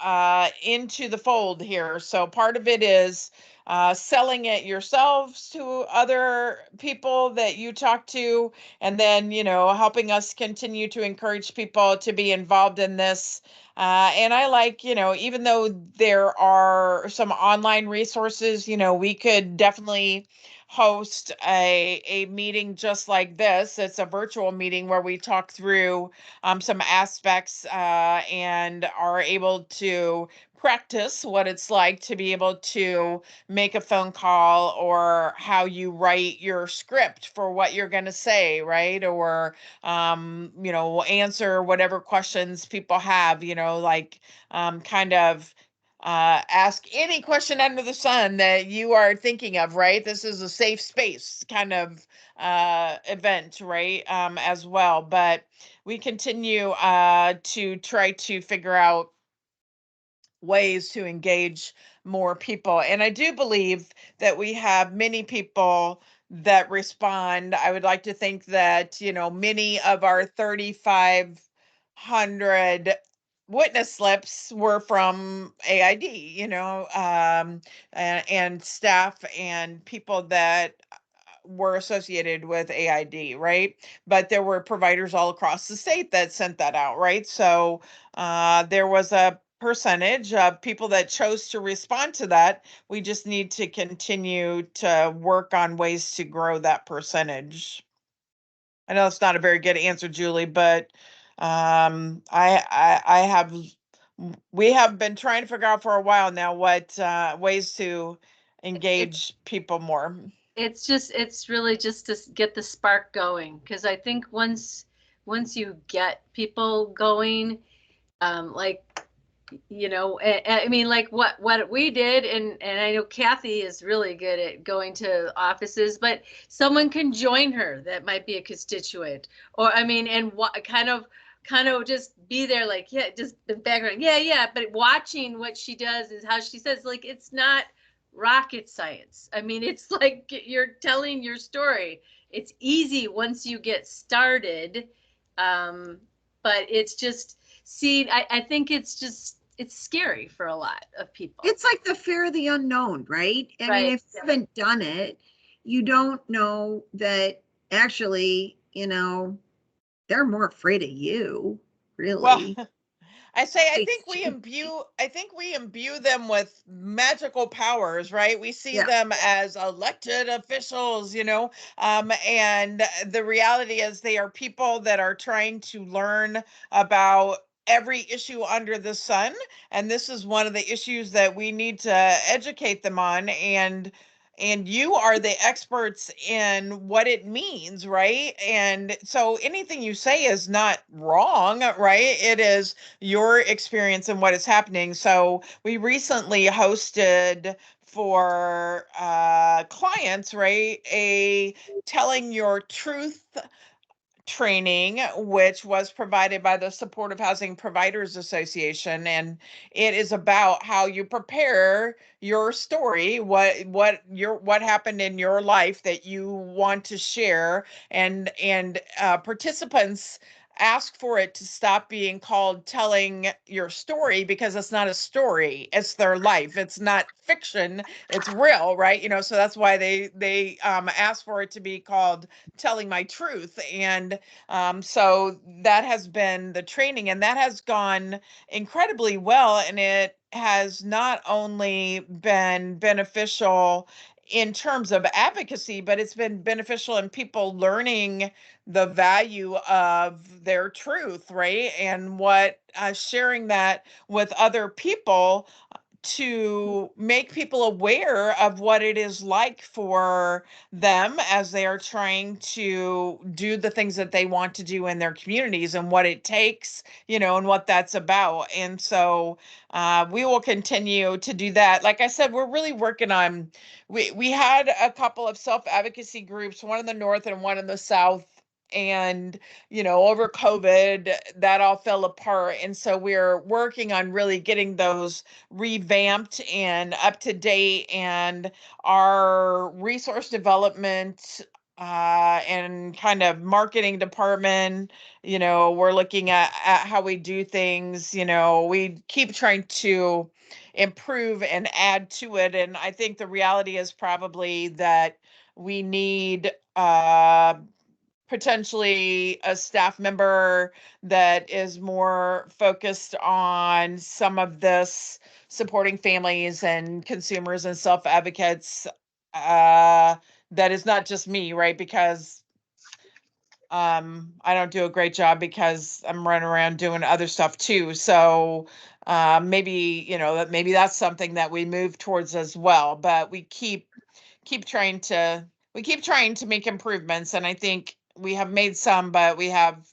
into the fold here. So part of it is selling it yourselves to other people that you talk to, and then, you know, helping us continue to encourage people to be involved in this. And I like, you know, even though there are some online resources, you know, we could definitely host a meeting just like this. It's a virtual meeting where we talk through some aspects and are able to practice what it's like to be able to make a phone call, or how you write your script for what you're going to say, right? Or you know, answer whatever questions people have, you know, like kind of ask any question under the sun that you are thinking of, right? This is a safe space kind of event, right? As well. But we continue to try to figure out ways to engage more people. And I do believe that we have many people that respond. I would like to think that, many of our 3,500 witness slips were from AID, and staff and people that were associated with AID, right? But there were providers all across the state that sent that out, right? So there was a percentage of people that chose to respond to that. We just need to continue to work on ways to grow that percentage. I know it's not a very good answer, Julie, but we have been trying to figure out for a while now what ways to engage people more. It's really just to get the spark going, because I think once you get people going, like, I mean, like what we did, and I know Kathy is really good at going to offices, but someone can join her that might be a constituent, or I mean, and what kind of just be there, like, yeah, just the background, yeah, but watching what she does is how she says, like, it's not rocket science. I mean, it's like you're telling your story. It's easy once you get started, but it's just, see, I think it's scary for a lot of people. It's like the fear of the unknown, right? I mean, if you haven't done it, you don't know that actually, they're more afraid of you, really. Well, I think we imbue them with magical powers, right? We see them as elected officials, and the reality is they are people that are trying to learn about every issue under the sun, and this is one of the issues that we need to educate them on, and you are the experts in what it means, right? And so anything you say is not wrong, right? It is your experience and what is happening. So we recently hosted for clients, right, a telling your truth training, which was provided by the Supportive Housing Providers Association, and it is about how you prepare your story, what happened in your life that you want to share, and participants ask for it to stop being called telling your story, because it's not a story, it's their life, it's not fiction, it's real, right? So that's why they ask for it to be called telling my truth. And so that has been the training, and that has gone incredibly well, and it has not only been beneficial in terms of advocacy, but it's been beneficial in people learning the value of their truth, right? And what sharing that with other people to make people aware of what it is like for them as they are trying to do the things that they want to do in their communities, and what it takes, and what that's about. And so we will continue to do that. Like I said, we're really working on, we had a couple of self-advocacy groups, one in the north and one in the south, and over COVID that all fell apart, and so we're working on really getting those revamped and up to date. And our resource development and kind of marketing department, we're looking at how we do things. We keep trying to improve and add to it, and I think the reality is probably that we need potentially a staff member that is more focused on some of this, supporting families and consumers and self-advocates. That is not just me, right? Because I don't do a great job because I'm running around doing other stuff too. So maybe, maybe that's something that we move towards as well. But we keep trying to make improvements, and I think we have made some, but we have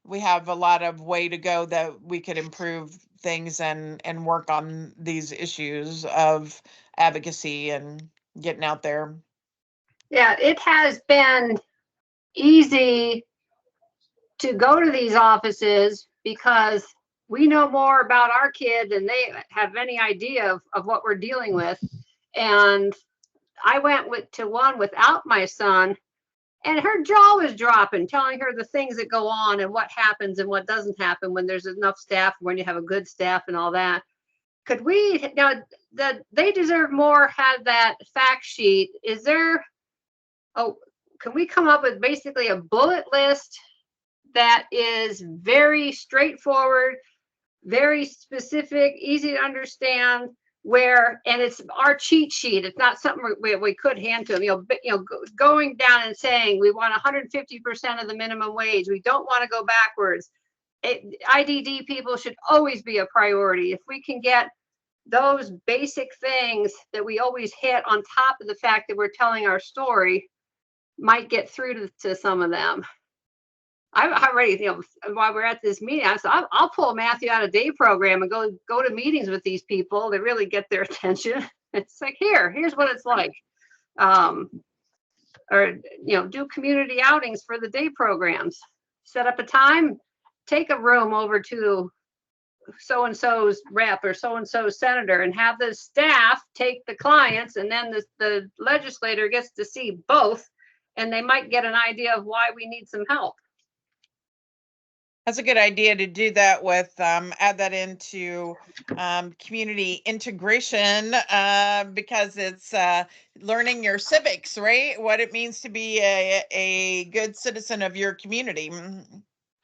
a lot of way to go that we could improve things and work on these issues of advocacy and getting out there. Yeah, it has been easy to go to these offices because we know more about our kid than they have any idea of what we're dealing with. And I went to one without my son, and her jaw was dropping, telling her the things that go on and what happens and what doesn't happen when there's enough staff, when you have a good staff and all that. Could we, now, They Deserve More had that fact sheet. Is there, can we come up with basically a bullet list that is very straightforward, very specific, easy to understand, and it's our cheat sheet. It's not something we could hand to them, going down and saying, we want 150% of the minimum wage. We don't want to go backwards. IDD people should always be a priority. If we can get those basic things that we always hit on top of the fact that we're telling our story, might get through to some of them. I'm already, while we're at this meeting, I'll pull Matthew out of day program and go to meetings with these people to really get their attention. It's like, here's what it's like. Or, do community outings for the day programs. Set up a time, take a room over to so-and-so's rep or so-and-so's senator and have the staff take the clients, and then the legislator gets to see both, and they might get an idea of why we need some help. That's a good idea to do that with, add that into community integration, because it's learning your civics, right? What it means to be a good citizen of your community.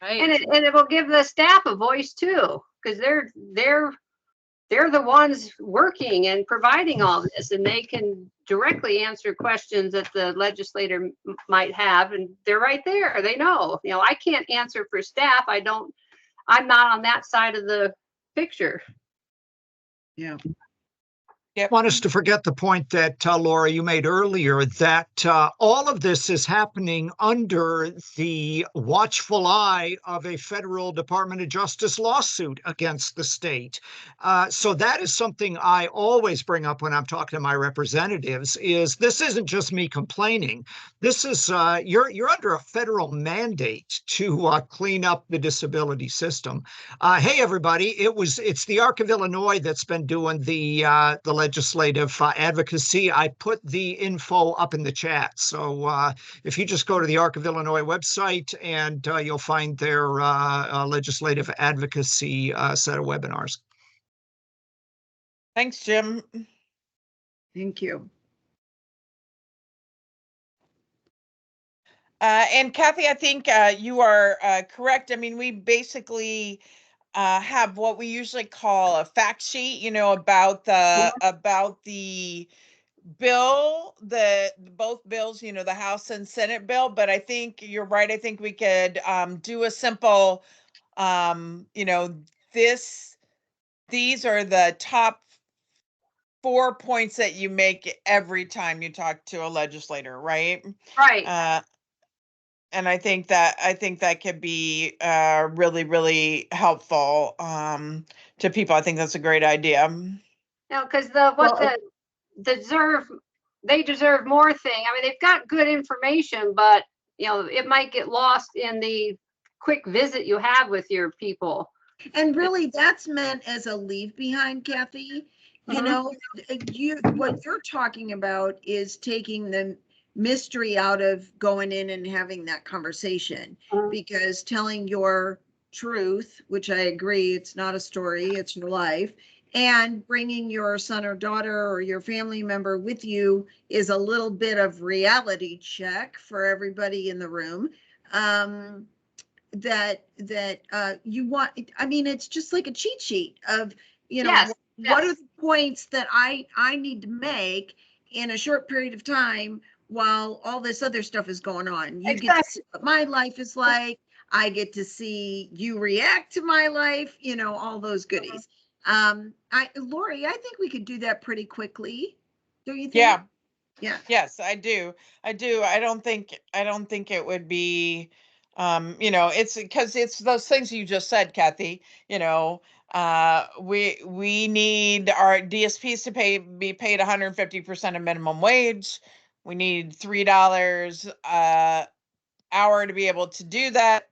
Right. And it will give the staff a voice too, because they're the ones working and providing all this, and they can directly answer questions that the legislator might have, and they're right there. They know, I can't answer for staff. I'm not on that side of the picture. Yeah. I want us to forget the point that Laura, you made earlier, that all of this is happening under the watchful eye of a federal Department of Justice lawsuit against the state. So that is something I always bring up when I'm talking to my representatives, is this isn't just me complaining. This is, you're under a federal mandate to clean up the disability system. Hey, everybody, it's the Arc of Illinois that's been doing the legislative advocacy. I put the info up in the chat. So if you just go to the Arc of Illinois website, and you'll find their legislative advocacy set of webinars. Thanks, Jim. Thank you. And Kathy, I think you are correct. I mean, we basically have what we usually call a fact sheet, about the bill, both bills, the House and Senate bill. But I think you're right. I think we could do a simple, these are the top 4 points that you make every time you talk to a legislator, right? Right. And I think that could be really, really helpful to people. I think that's a great idea. No, because They Deserve More thing. I mean, they've got good information, but it might get lost in the quick visit you have with your people. And really, that's meant as a leave behind, Kathy. What you're talking about is taking the mystery out of going in and having that conversation, because telling your truth, which I agree, it's not a story, it's your life, and bringing your son or daughter or your family member with you is a little bit of reality check for everybody in the room. That you want, I mean, it's just like a cheat sheet of, Yes. What are the points that I need to make in a short period of time while all this other stuff is going on. You get to see what my life is like. I get to see you react to my life, all those goodies. Lori, I think we could do that pretty quickly. Don't you think? Yeah. Yeah. Yes, I do. I don't think it would be, it's because it's those things you just said, Kathy. We need our DSPs to be paid 150% of minimum wage. We need $3 hour to be able to do that.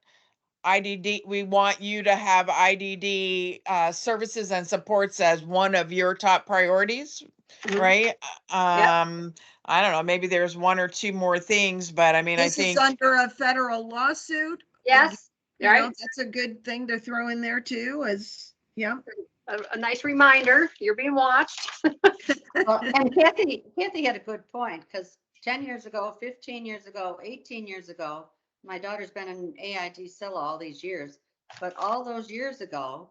IDD, we want you to have IDD services and supports as one of your top priorities, Mhm. right? I don't know, maybe there's one or two more things, but I mean, I This is think, under a federal lawsuit. Yes, You know, right? that's a good thing to throw in there too, is, yeah. A nice reminder, you're being watched. Well, and Kathy had a good point, because 10 years ago, 15 years ago, 18 years ago, my daughter's been in AID Scylla all these years, but all those years ago,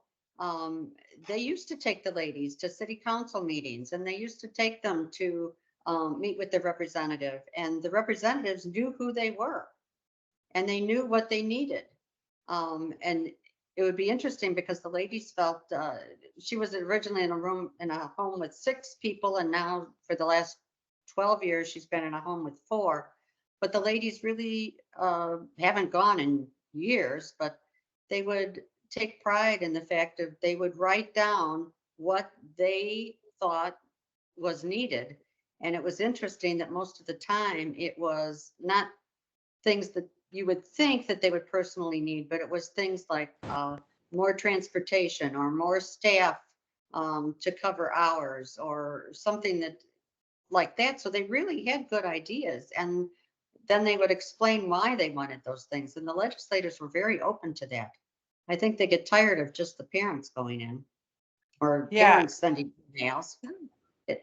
they used to take the ladies to city council meetings, and they used to take them to meet with the representative, and the representatives knew who they were, and they knew what they needed. And it would be interesting because the ladies felt, she was originally in a home with 6 people, and now for the last 12 years, she's been in a home with 4. But the ladies really haven't gone in years, but they would take pride in the fact of they would write down what they thought was needed. And it was interesting that most of the time it was not things that you would think that they would personally need, but it was things like more transportation or more staff to cover hours or something that like that. So they really had good ideas, and then they would explain why they wanted those things. And the legislators were very open to that. I think they get tired of just the parents going in or Yeah. parents sending emails.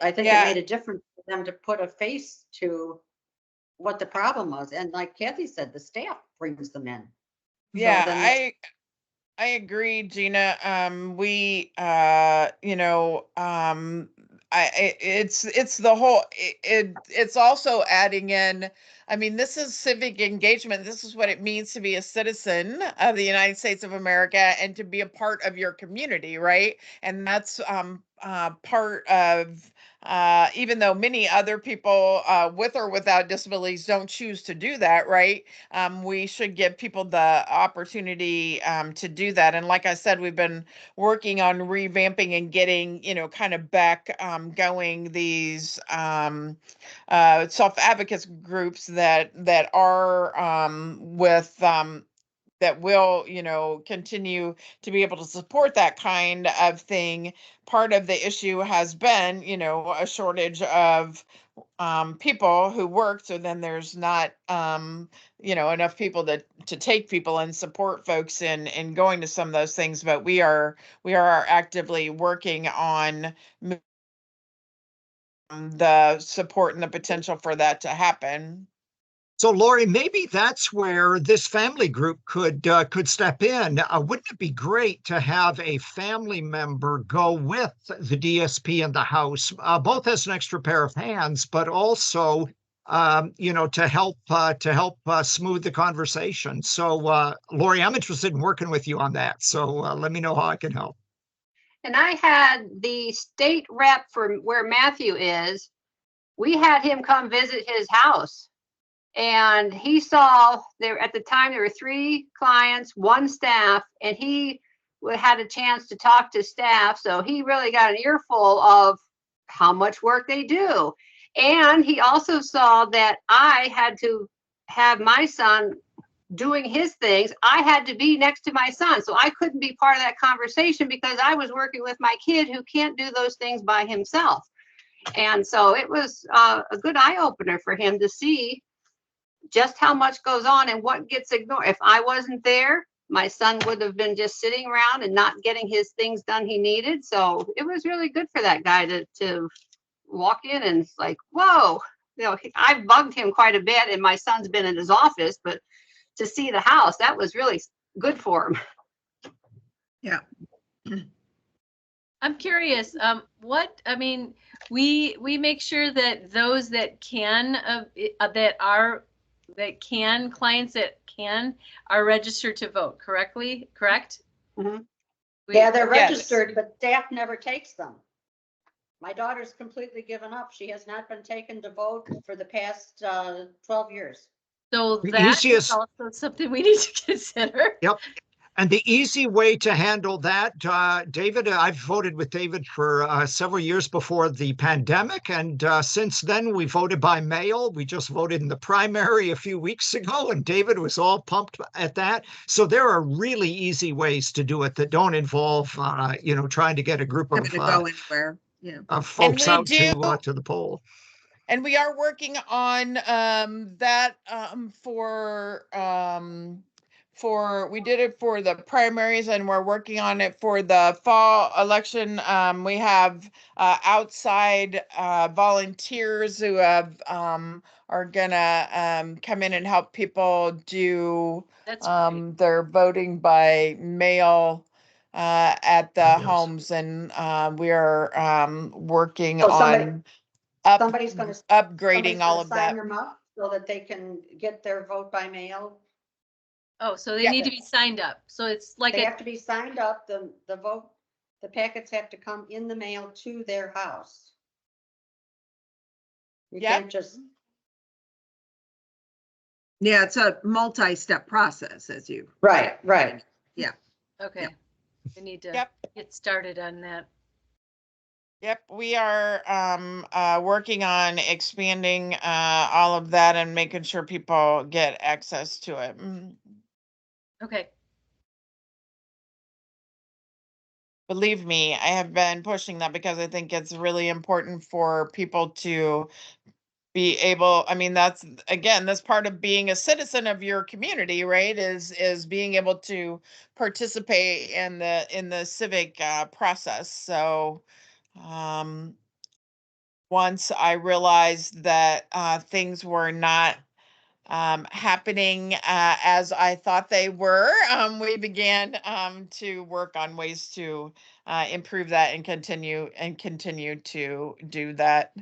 I think it Yeah. made a difference for them to put a face to what the problem was. And like Kathy said, the staff brings them in. yeah, then I agree, Gina. You know, it's the whole, it's also adding in, I mean, this is civic engagement. This is what it means to be a citizen of the United States of America and to be a part of your community, right? And that's part of, even though many other people with or without disabilities don't choose to do that, right? We should give people the opportunity to do that. And like I said, we've been working on revamping and getting, you know, kind of back going these self-advocates groups that are with that will, you know, continue to be able to support that kind of thing. Part of the issue has been, you know, a shortage of people who work, so then there's not you know, enough people to take people and support folks in going to some of those things. But we are actively working on the support and the potential for that to happen. So, Lori, maybe that's where this family group could step in. Wouldn't it be great to have a family member go with the DSP in the house, both as an extra pair of hands, but also, you know, to help smooth the conversation. So, Lori, I'm interested in working with you on that. So, let me know how I can help. And I had the state rep for where Matthew is, we had him come visit his house. And he saw there at the time there were 3 clients, 1 staff, and he had a chance to talk to staff. So he really got an earful of how much work they do. And he also saw that I had to have my son doing his things. I had to be next to my son. So I couldn't be part of that conversation because I was working with my kid who can't do those things by himself. And so it was a good eye opener for him to see just how much goes on and what gets ignored. If I wasn't there, my son would have been just sitting around and not getting his things done he needed. So it was really good for that guy to walk in and it's like, whoa, you know, I've bugged him quite a bit and my son's been in his office, but to see the house, that was really good for him. Yeah. I'm curious, I mean, we make sure that those that can, clients that can are registered to vote correct? Mhm. We- Yeah, they're Yes. registered, but staff never takes them. My daughter's completely given up. She has not been taken to vote for the past 12 years. So The that is easiest- also something we need to consider. Yep. And the easy way to handle that, David, I've voted with David for several years before the pandemic. And since then, we voted by mail. We just voted in the primary a few weeks ago, and David was all pumped at that. So there are really easy ways to do it that don't involve, you know, trying to get a group Having of to go anywhere. folks we out do- to the poll. And we are working on that for we did it for the primaries, and we're working on it for the fall election. We have outside volunteers who have are gonna come in and help people do That's great. their voting by mail at the Yes. homes, and we are working So somebody- on Somebody's gonna. upgrading all of Sign that. them up so that they can get their vote by mail. Oh, so they Yeah. need to be signed up. So it's like They a, have to be signed up, the vote, the packets have to come in the mail to their house. You Yep. can't just, Yeah, it's a multi-step process as you. right. okay. We need to Yep. get started on that. Yep, we are working on expanding all of that and making sure people get access to it. Okay. Believe me, I have been pushing that because I think it's really important for people to be able, I mean, that's again, that's part of being a citizen of your community, right? Is being able to participate in the civic process. So once I realized that things were not happening as I thought they were, we began to work on ways to improve that and continue to do that.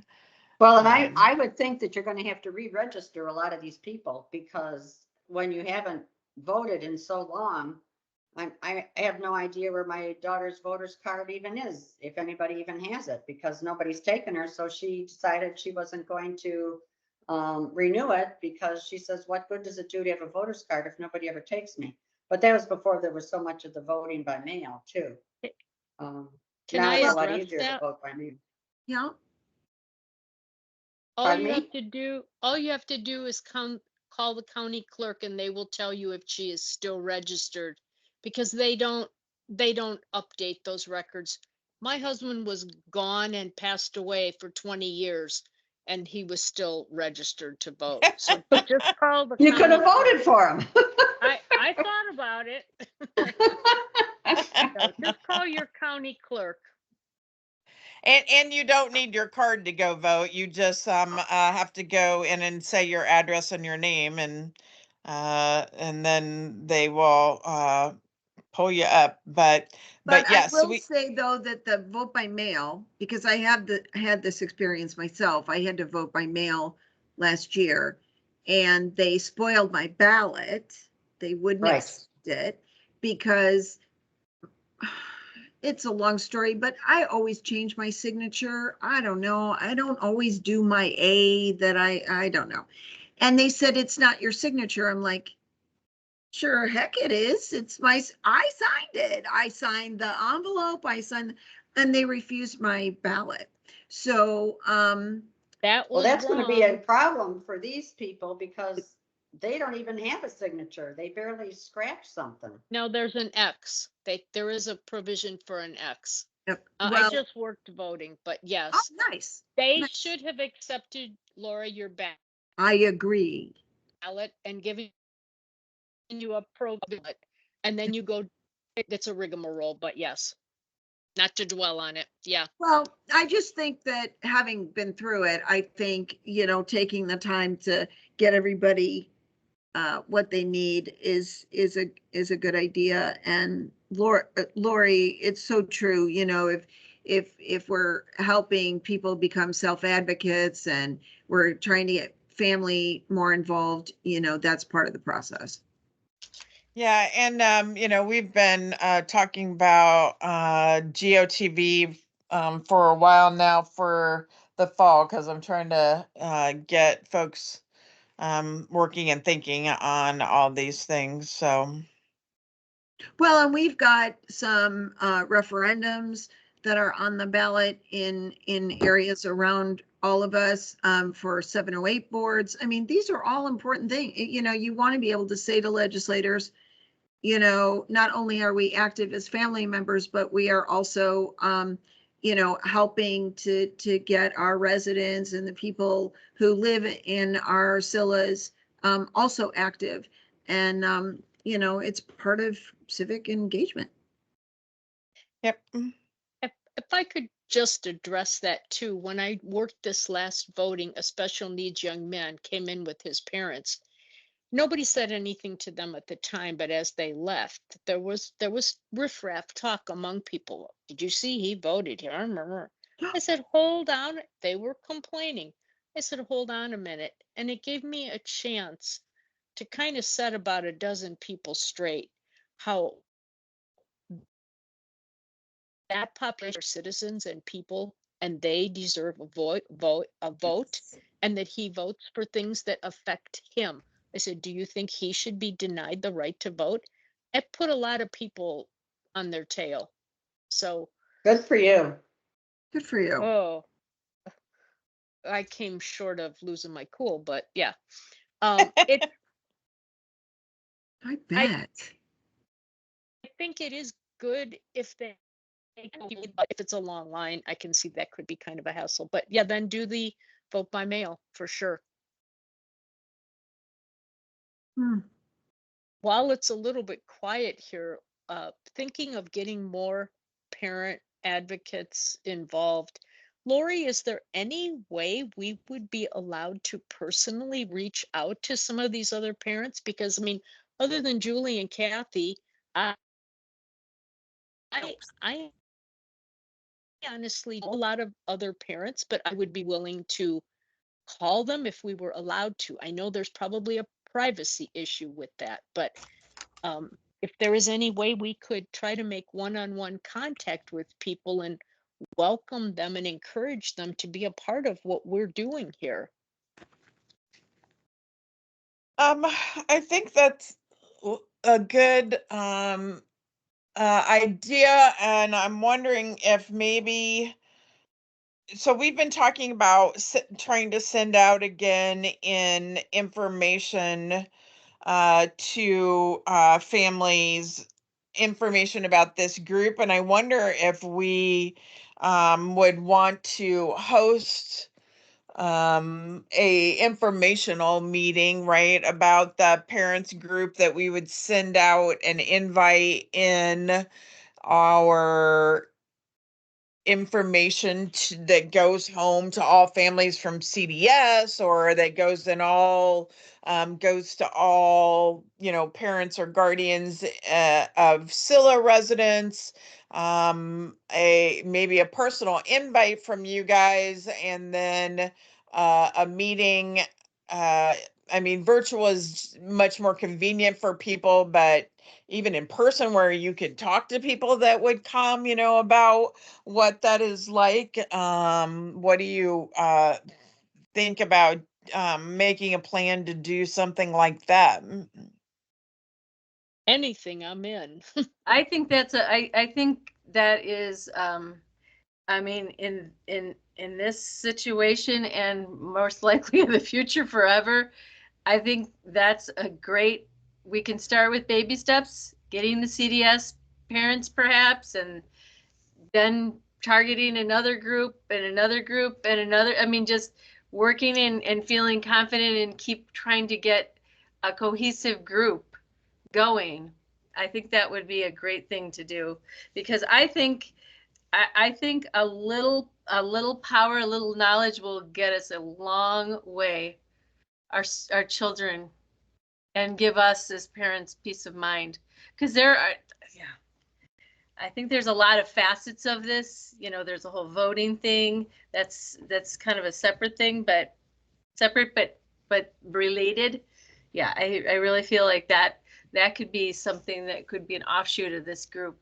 Well, and Um, I would think that you're gonna have to re-register a lot of these people, because when you haven't voted in so long, I have no idea where my daughter's voter's card even is, if anybody even has it, because nobody's taken her, so she decided she wasn't going to renew it, because she says, what good does it do to have a voter's card if nobody ever takes me? But that was before there was so much of the voting by mail too. Can Now I it's a lot address easier to that? vote by mail. Yeah, All Pardon you me? have to do is call the county clerk and they will tell you if she is still registered, because they don't update those records. My husband was gone and passed away for 20 years and he was still registered to vote. So just call the You could have county voted clerk. for him. I thought about it. So just call your county clerk. and you don't need your card to go vote. You just have to go in and say your address and your name, and then they will pull you up. But but I yes, will say though that the vote by mail, because I had this experience myself. I had to vote by mail last year and they spoiled my ballot. They wouldn't Right. accept it because it's a long story, but I always change my signature. I don't know. I don't always do my A that I don't know. And they said, it's not your signature. I'm like, sure, heck it is. I signed it. I signed the envelope. And they refused my ballot. So, That Well, was that's gonna be a wrong. problem for these people, because they don't even have a signature. They barely scratch something. No, there's an X. There is a provision for an X. I well, just worked voting, but oh, yes, nice. they nice. should have accepted, Laura, your I agree. ballot and given you a pro ballot, and then you go, it's a rigmarole, but yes, not to dwell on it. Yeah. Well, I just think that having been through it, I think, taking the time to get everybody what they need is a good idea. And Lori, it's so true. If we're helping people become self-advocates and we're trying to get family more involved, that's part of the process. yeah, and we've been talking about GOTV for a while now for the fall, because I'm trying to get folks working and thinking on all these things. So Well, and we've got some referendums that are on the ballot in areas around all of us for 708 boards. I mean, these are all important things. You want to be able to say to legislators, not only are we active as family members, but we are also you know, helping to get our residents and the people who live in our SILAs also active. And, you know, it's part of civic engagement. Yep. If I could just address that too, when I worked this last voting, a special needs young man came in with his parents. Nobody said anything to them at the time, but as they left, there was riffraff talk among people. Did you see he voted here? I said, hold on. They were complaining. I said, hold on a minute. And it gave me a chance to kind of set about a dozen people straight how that population are citizens and people, and they deserve a vote, and that he votes for things that affect him. I said, do you think he should be denied the right to vote? It put a lot of people on their tail. So, Good for you. Good for you. oh, I came short of losing my cool, but yeah. It I bet. I think it is good if they if it's a long line. I can see that could be kind of a hassle, but yeah, then do the vote by mail for sure. Hmm. While it's a little bit quiet here, thinking of getting more parent advocates involved. Lori, is there any way we would be allowed to personally reach out to some of these other parents? Because I mean, other than Julie and Kathy, I I honestly know a lot of other parents, but I would be willing to call them if we were allowed to. I know there's probably a privacy issue with that, but if there is any way we could try to make one-on-one contact with people and welcome them and encourage them to be a part of what we're doing here. I think that's a good idea, and I'm wondering if maybe. So we've been talking about trying to send out again in information to families, information about this group, and I wonder if we would want to host a informational meeting, right, about the parents group, that we would send out an invite in our information that goes home to all families from CDS, or that goes in all goes to all, you know, parents or guardians of SILA residents, a maybe a personal invite from you guys, and then a meeting. I mean, virtual is much more convenient for people, but even in person, where you could talk to people that would come, you know, about what that is like. What do you think about making a plan to do something like that? Anything, I'm in. I think I think that is, I mean, in this situation and most likely in the future forever, I think that's a great, we can start with baby steps, getting the CDS parents perhaps, and then targeting another group and another group and another. I mean, just working and feeling confident and keep trying to get a cohesive group going. I think that would be a great thing to do, because I think a little power, a little knowledge will get us a long way. Our children, and give us as parents peace of mind, because there are, yeah, I think there's a lot of facets of this. You know, there's a whole voting thing that's kind of a separate thing, but separate but related. Yeah, I really feel like that could be something that could be an offshoot of this group.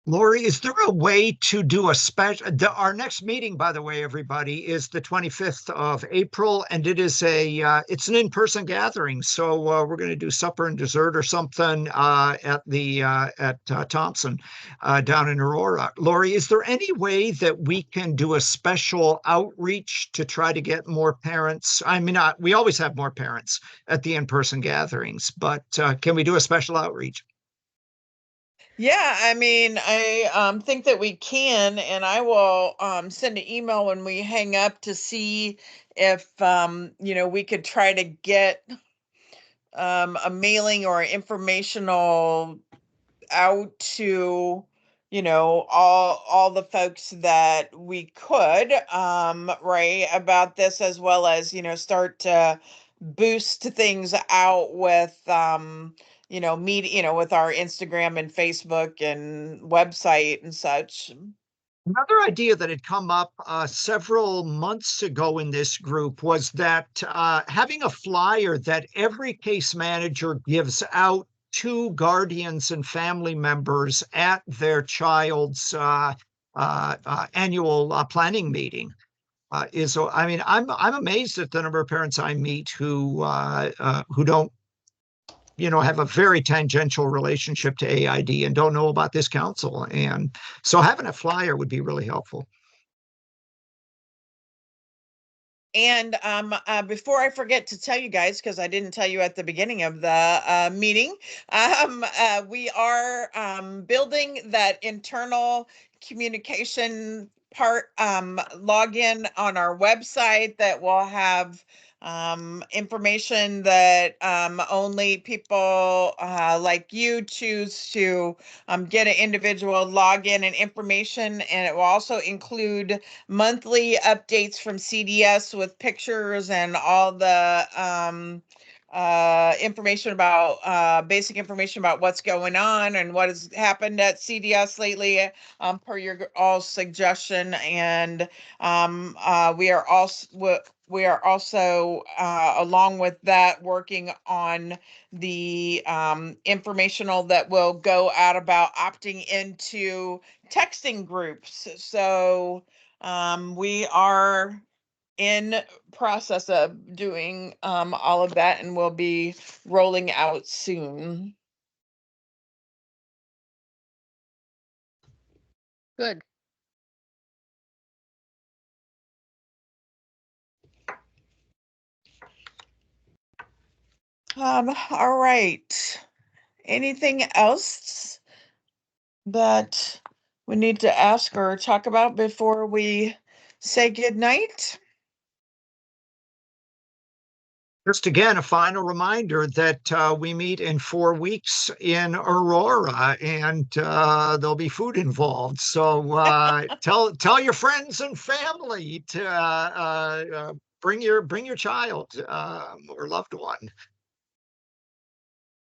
Lori, is there a way to do a special? Our next meeting, by the way, everybody, is the 25th of April, and it is it's an in-person gathering. So we're going to do supper and dessert or something at Thompson down in Aurora. Lori, is there any way that we can do a special outreach to try to get more parents? I mean, we always have more parents at the in-person gatherings, but can we do a special outreach? Yeah, I mean, I think that we can, and I will send an email when we hang up to see if we could try to get a mailing or informational out to all the folks that we could, right, about this, as well as start to boost things out with with our Instagram and Facebook and website and such. Another idea that had come up several months ago in this group was that having a flyer that every case manager gives out to guardians and family members at their child's annual planning meeting is. I mean, I'm amazed at the number of parents I meet who don't have a very tangential relationship to AID and don't know about this council. And so having a flyer would be really helpful. And before I forget to tell you guys, because I didn't tell you at the beginning of the meeting, we are building that internal communication part login on our website that will have information that only people like you choose to get an individual login and information. And it will also include monthly updates from CDS with pictures and all the information about basic information about what's going on and what has happened at CDS lately, per your all suggestion. And we are also along with that, working on the informational that will go out about opting into texting groups. So we are in process of doing all of that, and we'll be rolling out soon. Good. All right. Anything else that we need to ask or talk about before we say good night? Just again, a final reminder that we meet in 4 weeks in Aurora, and there'll be food involved. So tell your friends and family to bring your child or loved one.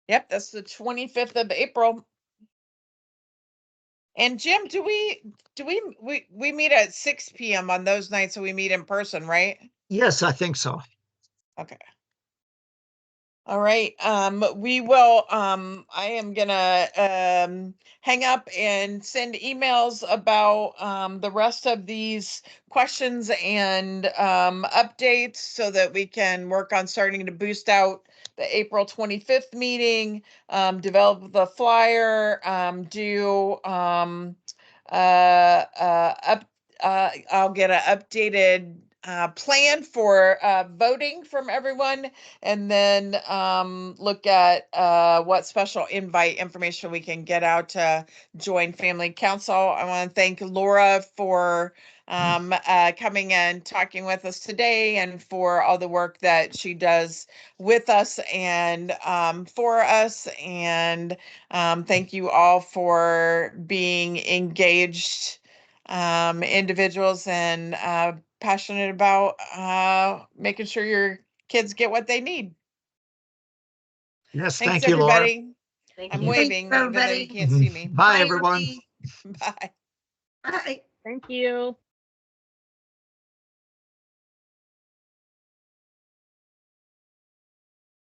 Yep, that's the 25th of April. And Jim, do we meet at 6 p.m. on those nights, so we meet in person, right? Yes, I think so. Okay. All right. We will, I am gonna hang up and send emails about the rest of these questions and updates so that we can work on starting to boost out the April 25th meeting, develop the flyer, I'll get an updated plan for voting from everyone, and then look at what special invite information we can get out to join Family Council. I want to thank Laura for coming and talking with us today, and for all the work that she does with us and for us. And thank you all for being engaged individuals and passionate about making sure your kids get what they need. Yes, Thanks, thank you, Laura. everybody. Thank I'm you. waving, even though you everybody. can't see me. Bye, Bye, everyone. Ruby. Bye. Bye. Thank you.